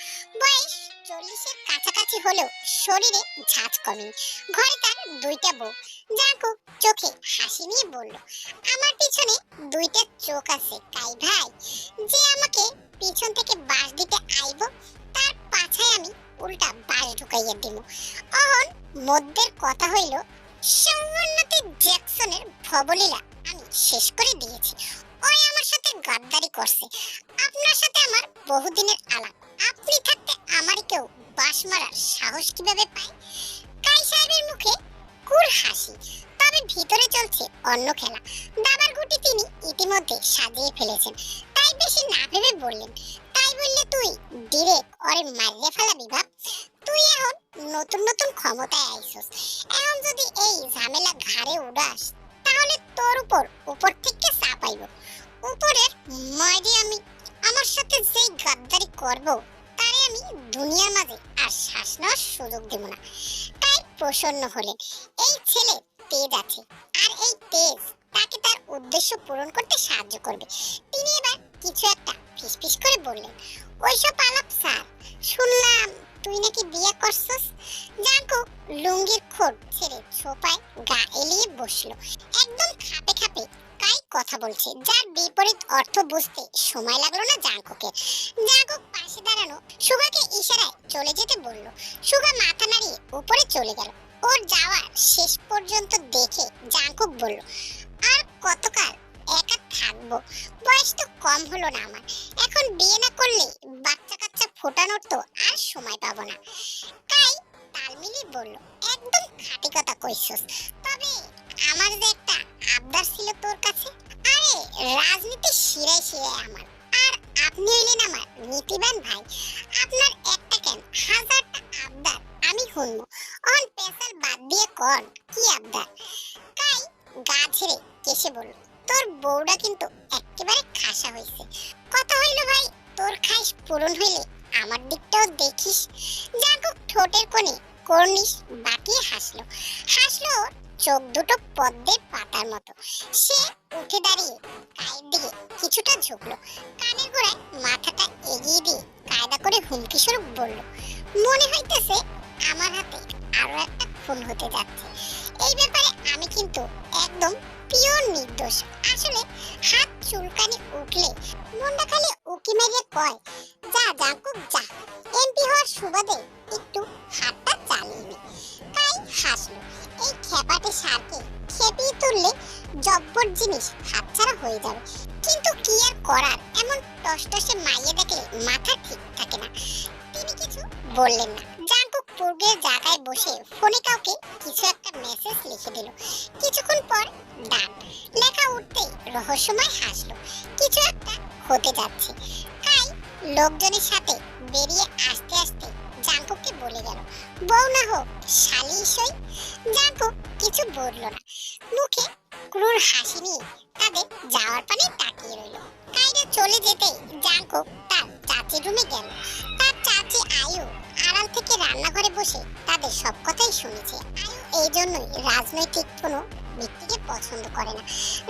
বয়স 40-এর কাছাকাছি হলেও শরীরে ঝাঁজ কমেনি। ঘরে তার 2টা বউ। জাঙ্কুক চোখে হাসি নিয়ে বলল, আমার পিছনে 2টা চোখ আছে কাই ভাই। যে আমাকে পিছন থেকে বাঁশ দিতে আইব, তার পাছায় আমি উল্টা বাঁশ ঢুকাইয়া দিব। অহন মধ্যের কথা হইল, সৌবর্ণতি জ্যাকসনের ভবলীলা আমি শেষ করে দিয়েছি। ওই আমার সাথে গাদ্দারি করছে। আপনার সাথে আমার বহুদিনের আলাপ, আপনি থাকতে আমারই কেউ বাঁশ মারার সাহস কিভাবে পায়? কাই সাহেবের মুখে কুল হাসি, তবে ভিতরে চলছে অন্য খেলা। দাবার গুটি তিনি ইতিমধ্যে সাজিয়ে ফেলেছেন, তাই বেশি না ভেবে বললেন, তাই বললে তুই ডিরেক্ট ওরে মারিয়ে ফেলাবি বাপ? তুই এখন নতুন নতুন ক্ষমতায় আইছস, এখন যদি এই ঝামেলা ঘাড়ে উড়াস তাহলে তোর উপর থেকে চাপাইব। উপরের মাইরে আমি আমার সাথে যেই গাদ্দারি করব, তারে আমি দুনিয়ার মাঝে আর শ্বাস নেওয়ার সুযোগ দেব না। তাই প্রসন্ন হলেন। এই ছেলে তেজ আছে, আর এই তেজ তাকে তার উদ্দেশ্য পূরণ করতে সাহায্য করবে। তিনি এবার কিছু একটা ফিসফিস করে বললেন, ওইসব আলাপ স্যার, শুনলাম তুই নাকি বিয়ে করছস। জাঙ্কুক লুঙ্গির খোঁট ছেড়ে সোফায় গা এলিয়ে বসলো, একদম খাপে খাপে কাই কথা বলছে, যার বিপরীত অর্থ বুঝতে সময় লাগলো না জাঙ্কুকের। জাঙ্কুক পাশে দাঁড়ানো সুগাকে ইশারায় চলে যেতে বলল। সুগা মাথা নাড়িয়ে উপরে চলে গেল। ওর যাওয়ার শেষ পর্যন্ত দেখে জাঙ্কুক বলল, আর কতকাল একা থাকবো, বয়স তো কম হলো না আমার, এখন বিয়ে না করলে বাচ্চা কাচ্চা ফোটানোর তো আর সময় পাবো না। কাই তাল মিলিয়ে বলল, একদম খাঁটি কথা কইছস, তবে আমার যে একটা আবদার ছিল তোর কাছে। আরে রাজনীতি শিরায় শিরায় আমার, আর আপনি হইলেন আমার নীতিবান ভাই, আপনার একটা কেন হাজারটা আবদার আমি শুনবো। অন পেশাল বাদ দিয়ে কর কি আবদার। কাই গা ছেড়ে কেসে বলল, তোর বউটা কিন্তু একেবারে খাসা হইছে। কথা হইল ভাই, তোর খাইশ পূরণ হইলে আমার দিকটাও দেখিস। জাঙ্কুক ঠোঁটের কোণে কর্নিশ বাটিয়ে হাসলো। হাসলো চোখ দুটো পদ্মের পাতার মতো। সে উঠে দাঁড়িয়ে কায়ের দিকে কিছুটা ঝুঁকলো, কানের গোড়ায় মাথাটা এগিয়ে দিয়ে কায়দা করে হুমকি স্বরূপ বলল, মনে হইতেছে আমার হাতে আরো একটা খুন হতে যাচ্ছে। এই ব্যাপারে আমি কিন্তু একদম পিওর নির্দোষ। আসলে হাত চুলকানি উঠলে মনটা খালি উকি মেরে কয়, যা জাঙ্কুক যা, এমপি হওয়ার সুবাদে একটু হাতটা চালিয়ে নে। কাই হাসলো, এই খেপাটে সারকে খেপিয়ে তুললে জব্বর জিনিস হাতছাড়া হয়ে যাবে, কিন্তু কি আর করার, এমন টসটসে মাইয়ে দেখলে মাথা ঠিক থাকে না। তিনি কিছু বললেন না। জাঙ্কুক পূর্বের জায়গায় বসে ফোনে কাউকে কিছু একটা মেসেজ লিখে দিল। কিছুক্ষণ পর ডান লেখা উঠতেই রহস্যময় হাসলো, কিছু একটা হতে যাচ্ছে। কাই লোকজনের সাথে বেরিয়ে আসতে আসতে জাঙ্কুককে বলে গেল, বউ না হোক শালি সই। জাঙ্কুক কিছু বলল না, মুখে ক্রূর হাসি নিয়ে তাদের যাওয়ার পানে তাকিয়ে রইল। কাইরা চলে যেতে জাঙ্কুক তার চাচির রুমে গেল। তার চাচি আয়ু আড়াল থেকে রান্নাঘরে বসে তাদের সব কথাই শুনেছে। আয়ু এই জন্যই রাজনৈতিক কোনো ব্যক্তিকে পছন্দ করে না।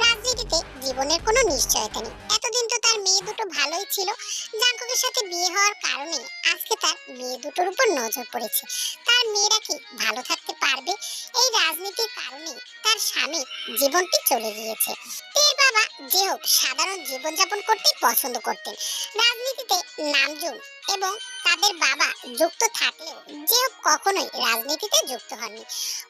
রাজনীতিতে জীবনের কোনো নিশ্চয়তা নেই। এতদিন তো তার মেয়ে দুটো ভালোই ছিল। জাঙ্কুকের সাথে বিয়ে হওয়ার কারণে আজকে তার মেয়ে দুটোর উপর নজর পড়েছে। তার মেয়েরা কি ভালো থাকতে পারবে? এই রাজনীতির কারণে তার স্বামী জীবনটি চলে গিয়েছে। তের বাবা যে হোক সাধারণ জীবনযাপন করতেই পছন্দ করতেন। রাজনীতিতে নামজুম এবং তাদের বাবা যুক্ত থাকলেও যে হোক কখনোই রাজনীতিতে যুক্ত হননি।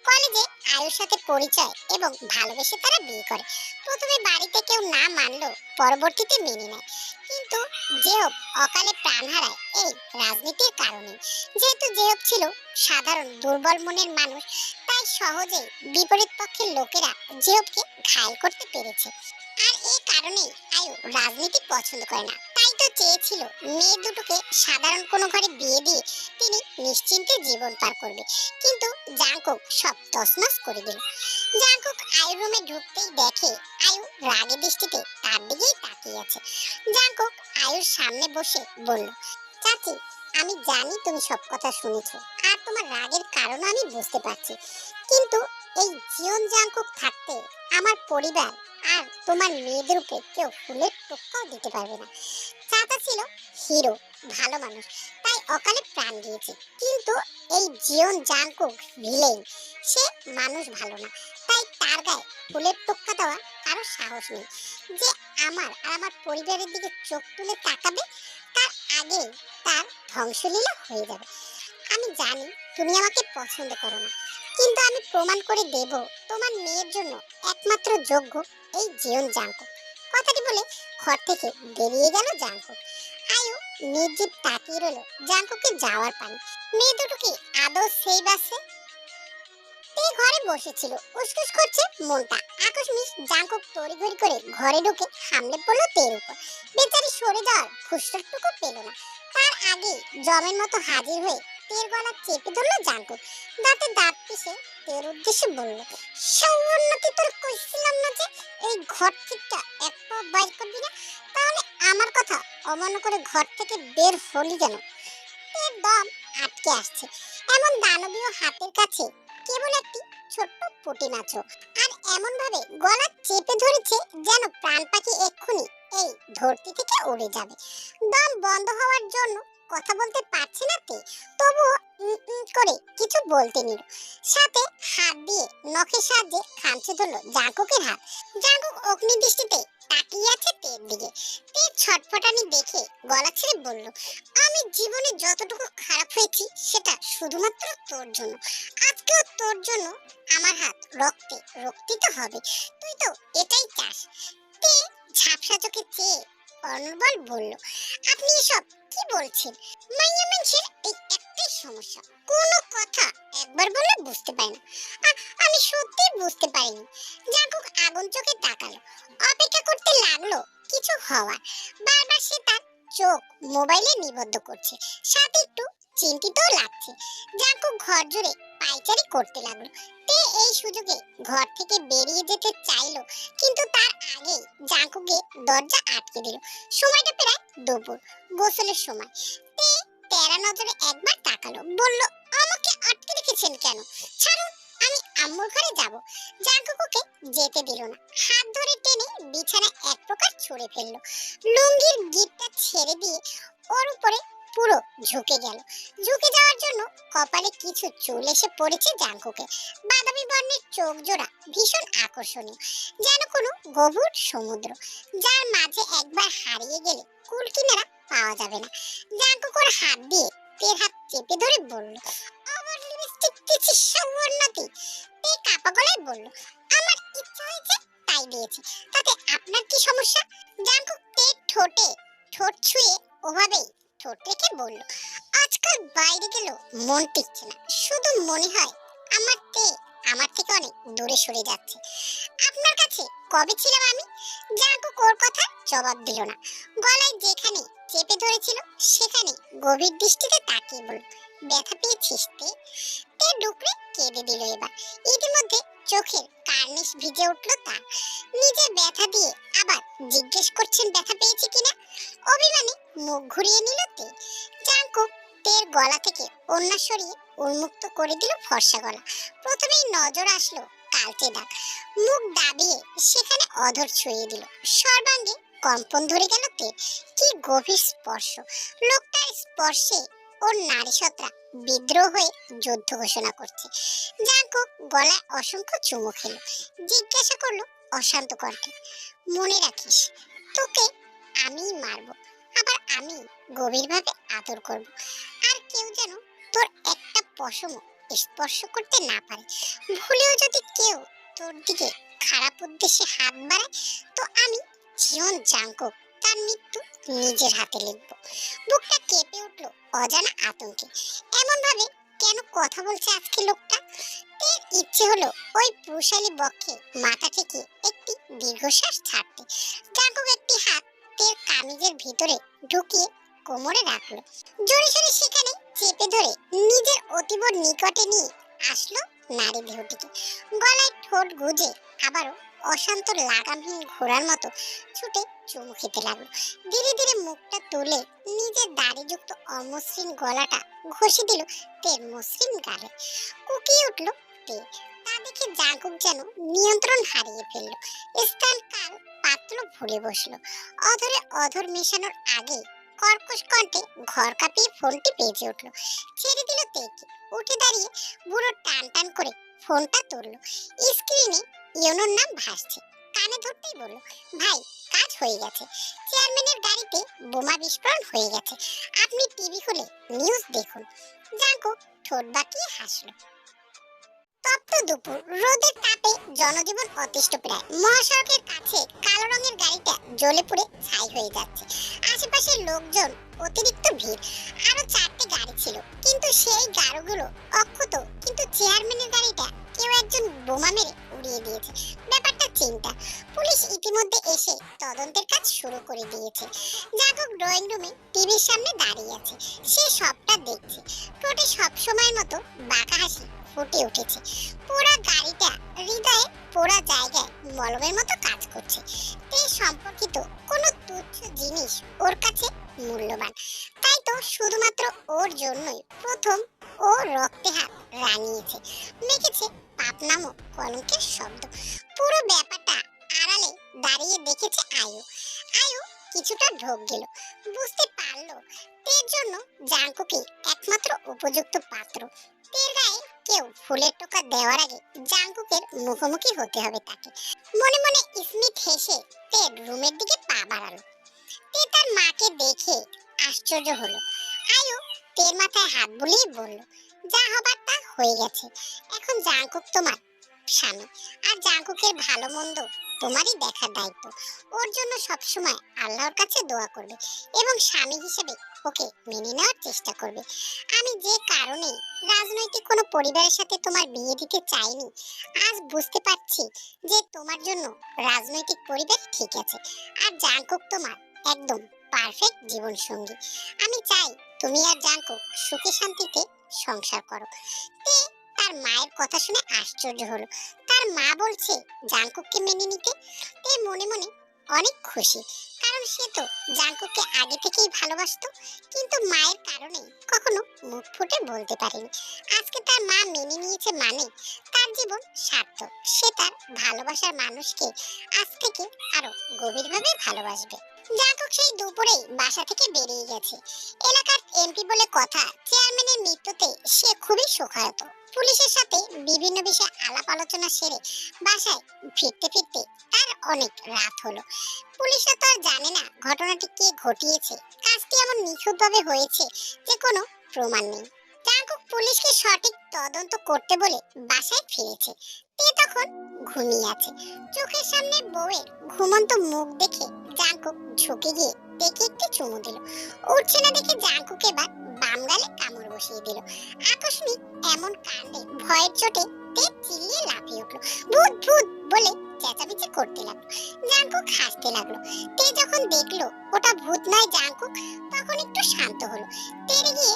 কলেজে আয়ুর সাথে পরিচয় এবং ভালোবেসে তারা বিয়ে করে। প্রথমে বাড়িতে কেউ না মানলেও পরবর্তীতে মেনে নেয়। কিন্তু জেহব অকালে প্রাণ হারায় এই রাজনীতির কারণে। যেহেতু জেহব ছিল সাধারণ দুর্বল মনের মানুষ, তাই সহজেই বিপরীত পক্ষের লোকেরা জেহবকে ঘায়েল করতে পেরেছে। আর এই কারণেই আয়ু রাজনীতি পছন্দ করে না। তাই তো চেয়েছিল মেয়ে দুটোকে সাধারণ কোনো ঘরে বিয়ে দিয়ে তিনি নিশ্চিন্তে জীবন পার করবে, কিন্তু জাঙ্কুক সব তছনছ করে দিল। জাঙ্কুক আয়ুর রুমে ঢুকতেই দেখে আয়ু রাগী দৃষ্টিতে তার দিকেই তাকিয়ে আছে। জাঙ্কুক আয়ুর সামনে বসে বলল, চাচি আমি জানি তুমি সব কথা শুনেছো, আর তোমার রাগের কারণ আমি বুঝতে পারছি, কিন্তু এই জীবন জাঙ্কুক থাকতে আমার পরিবার আর তোমার মেয়েদের উপরে কেউ ফুলের টোক্কাও দিতে পারবে না। চাচা ছিল হিরো, ভালো মানুষ, তাই অকালে প্রাণ দিয়েছে। কিন্তু এই জীবন জাঙ্কুক ভিলেন, সে মানুষ ভালো না, তাই তার গায়ে ফুলের টোক্কা দেওয়া কারো সাহস নেই। যে আমার আর আমার পরিবারের দিকে চোখ তুলে তাকাবে তার আগে তার ধ্বংসলীলা হয়ে যাবে। আমি জানি তুমি আমাকে পছন্দ করো না, কিন্তু আমি প্রমাণ করে দেব তোমার মেয়ের জন্য একমাত্র যোগ্য এই জীবন জাঙ্কুক। কথাটি বলে ঘর থেকে বেরিয়ে গেল জাঙ্কুক। আয়ু নির্জীব তাকিয়ে রইল জাঙ্কুকের যাওয়ার পানে। মেয়ে দুটো কি আদৌ সেই বাসে? তে ঘরে বসেছিল, উসকুস করছে মনটা। আকস্মিক জাঙ্কুক তড়িঘড়ি করে ঘরে ঢুকে হামলে পড়লো তের উপর। বেচারি সরে যাওয়ার ফুসটাটুকু পেল না। তার আগে জমের মতো হাজির হয়ে তের গলা চেপে ধরলো জাঙ্কুক। দাঁতে দাঁত পিষে তের উদ্দেশ্যে বলল, সৌন্নতি তোর কইছিলাম না যে এই ঘর থেকে এক পা বাইর করবি না, তাহলে আমার কথা অমান্য করে ঘর থেকে বের হলি কেন? তের দম আটকে আসছে। এমন দানবীয় হাতের কাছে কেবল একটি ছোট্ট পুঁটি মাছ, আর এমন ভাবে গলা চেপে ধরেছে যেন প্রাণ পাখি এক্ষুনি এই ধরতি থেকে উড়ে যাবে। দম বন্ধ হওয়ার জন্য কথা বলতে পারছে না তে, তবুও করে কিছু বলতে নিল। সাথে হাত দিয়ে নখের সাহায্যে খামচে ধরলো জাঙ্কুকের হাত। জাঙ্কুক অগ্নি দৃষ্টিতে তাকিয়ে আছে তের দিকে। তে ছটফটানি দেখে গলা ছেড়ে বলল, আমি জীবনে যতটুকু খারাপ হয়েছি সেটা শুধুমাত্র তোর জন্য। আজকেও তোর জন্য আমার হাত রক্তে রক্তিত হবে। তুই তো এটাই চাস। তে ঝাপসা চোখে চেয়ে অনর্বল বলল, আপনি এসব কি বলছেন? মাইয়া মানুষের এই একটাই সমস্যা, কোনো কথা একবার বলে বুঝতে পারে না। আমি সত্যি বুঝতে পারিনি। জাঙ্কুক আগুন চোখে তাকালো, অপেক্ষা করতে লাগলো কিছু হওয়ার। বারবার সে তার চোখ মোবাইলে নিবদ্ধ করছে, সাথে একটু চিন্তিতও লাগছে। জাঙ্কুক ঘর জুড়ে পায়চারি করতে লাগলো। তে এই সুযোগে ঘর থেকে বেরিয়ে যেতে চাইলো, কিন্তু তার আগেই জাঙ্কুকে দরজা আটকে দিল। সময়টা প্রায় দুপুর, গোসলের সময়। তে তেরা নজরে একবার তাকালো, বলল, আমাকে আটকে রেখেছেন কেন? ছাড়ুন, আমি আম্মুর ঘরে যাব। জাঙ্কুকে যেতে দিল না, হাত ধরে টেনে বিছানায় এক প্রকার ছুঁড়ে ফেললো। লুঙ্গির গিঁটটা ছেড়ে দিয়ে ওর উপরে পুরো ঝুঁকে গেল। ঝুঁকে যাওয়ার জন্য কপালে কিছু চুল এসে পড়েছে জাঙ্কুকে। বাদামি বর্ণের চোখ জোড়া ভীষণ আকর্ষণীয়, যেন কোনো গভীর সমুদ্র, যার মাঝে একবার হারিয়ে গেলে কুল কিনারা পাওয়া যাবে না। জাঙ্কুক ওর হাত দিয়ে তের হাত চেপে ধরে বলল, আমার লিপস্টিক দিয়েছি সৌন্নতি। তে কাপা গলায় বলল, আমার ইচ্ছা হয়েছে তাই দিয়েছি, তাতে আপনার কি সমস্যা? জাঙ্কুক তের ঠোঁটে ঠোঁট ছুঁয়ে ওভাবেই ঠোঁট রেখে বলল, আজকাল বাইরে গেলেও মন টিকছে না, শুধু মনে হয় আমার তে আমার থেকে অনেক দূরে সরে যাচ্ছে। আপনার কাছে কবে ছিলাম আমি? জাঙ্কুক ওর কথা জবাব দিল না। গলায় যেখানে চেপে ধরেছিল সেখানে গভীর দৃষ্টিতে তাকিয়ে বলল, ব্যথা পেয়েছিস তে? তে ডুকরে কেঁদে দিল এবার। ইতিমধ্যে চোখের কার্নিশ ভিজে উঠলো তার। নিজে ব্যথা দিয়ে আবার জিজ্ঞেস করছেন ব্যথা পেয়েছে কিনা। অভিমানে মুখ ঘুরিয়ে নিল তে। জাঙ্কুক তের গলা থেকে ওড়না সরিয়ে উন্মুক্ত করে দিল ফর্সা গলা। প্রথমেই নজর আসলো কালচে দাগ। মুখ দাবিয়ে সেখানে অধর ছুঁয়ে দিল। সর্বাঙ্গে কম্পন ধরে গেল তে। কি গভীর স্পর্শ! লোকটার স্পর্শে ওর নারীসত্তা বিদ্রোহ হয়ে যুদ্ধ ঘোষণা করছে। জাঙ্কুক গলায় অসংখ্য চুমু খেল। জিজ্ঞাসা করলো অশান্ত কণ্ঠে, মনে রাখিস, তোকে আমিই মারবো, আবার আমি গভীরভাবে আদর করব। আর কেউ যেন তোর একটা পশমও স্পর্শ করতে না পারে। ভুলেও যদি কেউ তোর দিকে খারাপ উদ্দেশ্যে হাত বাড়ায়, তো আমি জীবন জাঙ্কুক তার মৃত্যু নিজের হাতে লিখব। বুকটা কেঁপে উঠলো অজানা আতঙ্কে। এমন ভাবে কেন কথা বলছে আজকে লোকটা? তের ইচ্ছে হলো ওই পুরুষালী বক্ষে মাথা থেকে একটি দীর্ঘশ্বাস ছাড়তে। জাঙ্কুক একটি হাত তের কামিজের ভিতরে ঢুকিয়ে কোমরে রাখলো। জোরে সোরে সেখানে চেপে ধরে নিজের অতীব নিকটে নিয়ে আসলো নারী দেহটিকে। গলায় ঠোঁট গুজে আবারও অশান্ত লাগামহীন ঘোড়ার মতো ছুটে চুমু খেতে লাগলো। ধীরে ধীরে মুখটা তুলে নিজের দাড়িযুক্ত অমসৃণ গলাটা ঘষে দিল তের মসৃণ গালে। কুকিয়ে উঠল তে। তা দেখে জাঙ্কুক যেন নিয়ন্ত্রণ হারিয়ে ফেললো। স্থান কাল পাত্র ভুলে বসলো। অধরে অধর মেশানোর আগে কর্কশ কণ্ঠে ঘর কাঁপিয়ে ফোনটি বেজে উঠল। ছেড়ে দিল তেকে। উঠে দাঁড়িয়ে বুড়ো টান টান করে ফোনটা তুললো। স্ক্রিনে ইয়োনোর নাম ভাসছে। কানে ধরতেই বলল, ভাই, কাজ হয়ে গেছে। চেয়ারম্যানের গাড়িতে বোমা বিস্ফোরণ হয়ে গেছে। আপনি টিভি খুলে নিউজ দেখুন। জাঙ্কুক ঠোঁট বাঁকিয়ে হাসলো। তপ্ত দুপুর, রোদের তাপে জনজীবন অতিষ্ঠ প্রায়। মহাসড়কের কাছে কালো রঙের গাড়িটা জ্বলে পুড়ে ছাই হয়ে যাচ্ছে। আশেপাশের লোকজন অতিরিক্ত ভিড়। আরো 4টে গাড়ি ছিল, কিন্তু সেই গাড়িগুলো অক্ষত। কিন্তু চেয়ারম্যানের গাড়িটা কেউ একজন বোমা মেরে উড়িয়ে দিয়েছে। ব্যাপারটা চিন্তা। পুলিশ ইতিমধ্যে এসে তদন্তের কাজ শুরু করে দিয়েছে। জাঙ্কুক ড্রয়িং রুমে টিভির সামনে দাঁড়িয়ে আছে। সে সবটা দেখছে। ঠোঁটে সবসময়ের মতো বাঁকা হাসি ফুটে উঠেছে। পুরো গাড়িটা হৃদয়ে পোড়া জায়গায় মলমের মতো কাজ করছে। তে সম্পর্কিত কোনো তুচ্ছ জিনিস ওর কাছে মূল্যবান। তাই তো শুধুমাত্র ওর জন্যই প্রথম ও রক্তে হাত রাঙিয়েছে, মেখেছে পাপ নামক কলঙ্কের শব্দ। পুরো ব্যাপারটা আড়ালে দাঁড়িয়ে দেখেছে আয়ু। আয়ু কিছুটা ঢোক গেল, বুঝতে পারলো তের জন্য জাঙ্কুকে একমাত্র উপযুক্ত পাত্র। তের গায়ে কেউ ফুলের টোকা দেওয়ার আগে জাঙ্কুকের মুখোমুখি হতে হবে তাকে। মনে মনে স্মিথ হেসে তের রুমের দিকে পা বাড়ালো। তে তার মাকে দেখে আশ্চর্য হলো। আয়ু তের মাথায় হাত বুলিয়ে বলল, যা হবার তা হয়ে গেছে। এখন জাঙ্কুক তোমার স্বামী, আর জাঙ্কুকের ভালো মন্দ তোমারই দেখার দায়িত্ব। ওর জন্য সবসময় আল্লাহর কাছে দোয়া করবে এবং স্বামী হিসেবে ওকে মেনে নেওয়ার চেষ্টা করবে। আমি যে কারণে রাজনৈতিক কোনো পরিবারের সাথে তোমার বিয়ে দিতে চাইনি, আজ বুঝতে পারছি যে তোমার জন্য রাজনৈতিক পরিবার ঠিক আছে, আর জাঙ্কুক তোমার একদম পারফেক্ট জীবন সঙ্গী। আমি চাই তুমি আর জাঙ্কুক সুখে শান্তিতে সংসার করো। তে তার মায়ের কথা শুনে আশ্চর্য হলো। তার মা বলছে জাঙ্কুককে মেনে নিতে। তে মনে মনে অনেক খুশি, কারণ সে তো জাঙ্কুককে আগে থেকেই ভালোবাসতো, কিন্তু মায়ের কারণে কখনো মুখ ফুটে বলতে পারেনি। আজকে তার মা মেনে নিয়েছে মানে তার জীবন সার্থক। সে তার ভালোবাসার মানুষকে আজ থেকে আরো গভীরভাবে ভালোবাসবে। জাঙ্কুক সেই দুপুরেই বাসা থেকে বেরিয়ে গেছে। এলাকার এমপি বলে কথা, চেয়ারম্যানের মৃত্যুতে সে খুবই শোকাহত। পুলিশের সাথে বিভিন্ন বিষয়ে আলাপ আলোচনা সেরে বাসায় ফিরতে ফিরতে তার অনেক রাত হলো। পুলিশরা তো আর জানে না ঘটনাটি কে ঘটিয়েছে। কাজটি এমন নিখুঁতভাবে হয়েছে যে কোনো প্রমাণ নেই। জাঙ্কুক পুলিশকে সঠিক তদন্ত করতে বলে বাসায় ফিরেছে। তে তখন ঘুমিয়ে আছে। চোখের সামনে বউয়ের ঘুমন্ত মুখ দেখে জাঙ্কুক ঝুঁকে গিয়ে দেখে একটু চুমু দিল। উঠছে না দেখে জাঙ্কুক এবার বাম গালে কামড় বসিয়ে দিল। আকস্মিক এমন কাণ্ডে ভয়ের চোটে তে চিল্লিয়ে লাফিয়ে উঠল। ভূত ভূত বলে চেঁচামেচি করতে লাগলো। জাঙ্কুক হাসতে লাগলো। তে যখন দেখলো ওটা ভূত নয় জাঙ্কুক, তখন একটু শান্ত হলো। তেরে গিয়ে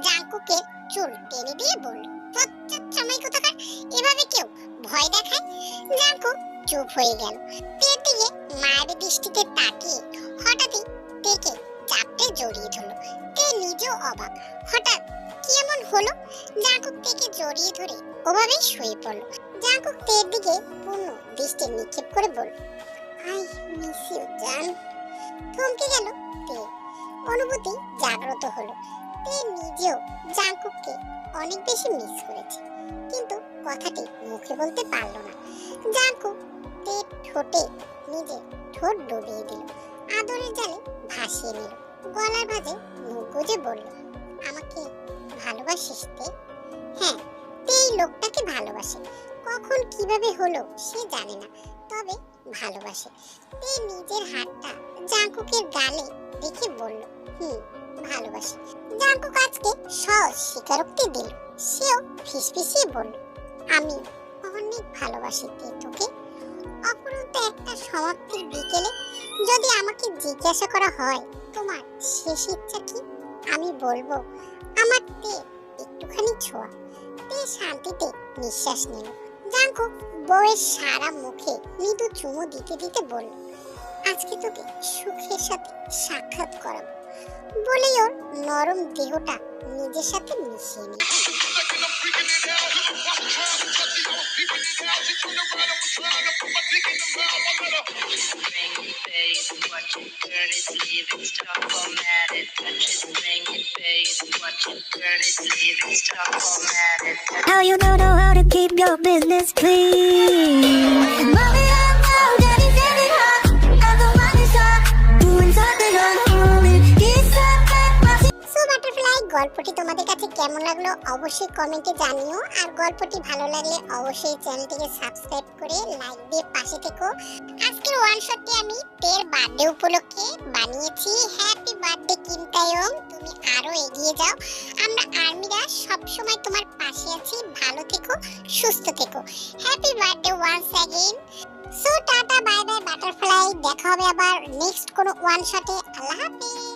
জাঙ্কুকের চুল টেনে দিয়ে বলল, সময় কোথাকার, এভাবে কেউ ভয় দেখায়? জাঙ্কুক চুপ হয়ে গেল। তের দিকে মায়ের দৃষ্টিতে তাকিয়ে হঠাৎই তেকে চাপটে জড়িয়ে ধরলো। তে নিজেও অবাক, হঠাৎ কি এমন হলো? জাঙ্কুক তেকে জড়িয়ে ধরে ওভাবেই শুয়ে পড়লো। জাঙ্কুক তের দিকে পূর্ণ দৃষ্টি নিক্ষেপ করে বলল, আই মিস ইউ জান। থমকে গেল তে, অনুভূতি জাগ্রত হলো। তে নিজেও জাঙ্কুককে অনেক বেশি মিস করেছে, কিন্তু কথাটি মুখে বলতে পারলো না। জাঙ্কুক তের ঠোঁটে নিজে ঠোঁট ডুবিয়ে দিল, আদরের জালে ভাসিয়ে নিল। গলার ভাঁজে মুখ গুজে বলল, আমাকে ভালোবাসিস তে? হ্যাঁ, তে এই লোকটাকে ভালোবাসে। কখন কিভাবে হলো সে জানে না, তবে ভালোবাসে। তে নিজের হাতটা জাঙ্কুকের গালে রেখে বলল, ভালোবাসে। জাঙ্কুক আজকে সহজ স্বীকারোক্তি দিল। সেও ফিসফিসিয়ে বলল, আমি অনেক ভালোবাসি তে তোকে। অপরন্ত একটা সমাপ্তির বিকেলে যদি আমাকে জিজ্ঞাসা করা হয় তোমার শেষ ইচ্ছা কি, আমি বলবো আমার তে একটুখানি ছোঁয়া। তে শান্তিতে নিঃশ্বাস নিল। জাঙ্কুক বউয়ের সারা মুখে মৃদু চুমু দিতে দিতে বলল, আজকে তোকে সুখের সাথে সাক্ষাৎ করাবো বলেই ওর নরম দেহটা নিজের সাথে মিশিয়ে নিল। How you don't know how to keep your business clean? Mommy, I know daddy's getting hot, and the money's hot, doing something unholy. He's so bad, so butterfly, গল্পটি তোমাদের কাছে কেমন লাগলো অবশ্যই কমেন্টে জানিও। আর গল্পটি ভালো লাগলে অবশ্যই চ্যানেলটিকে সাবস্ক্রাইব করে লাইক দিয়ে পাশে থেকো। আজকের ওয়ান শটটি আমি তের বার্থডে উপলক্ষে বানিয়েছি। হ্যাপি বার্থডে কিমতায়ং, তুমি আরো এগিয়ে যাও। আমরা আর্মিরা সব সময় তোমার পাশে আছি। ভালো থেকো, সুস্থ থেকো। Happy birthday once again. So tata, bye bye butterfly. দেখা হবে আবার নেক্সট কোনো ওয়ান শটে। আল্লাহ হাফেজ।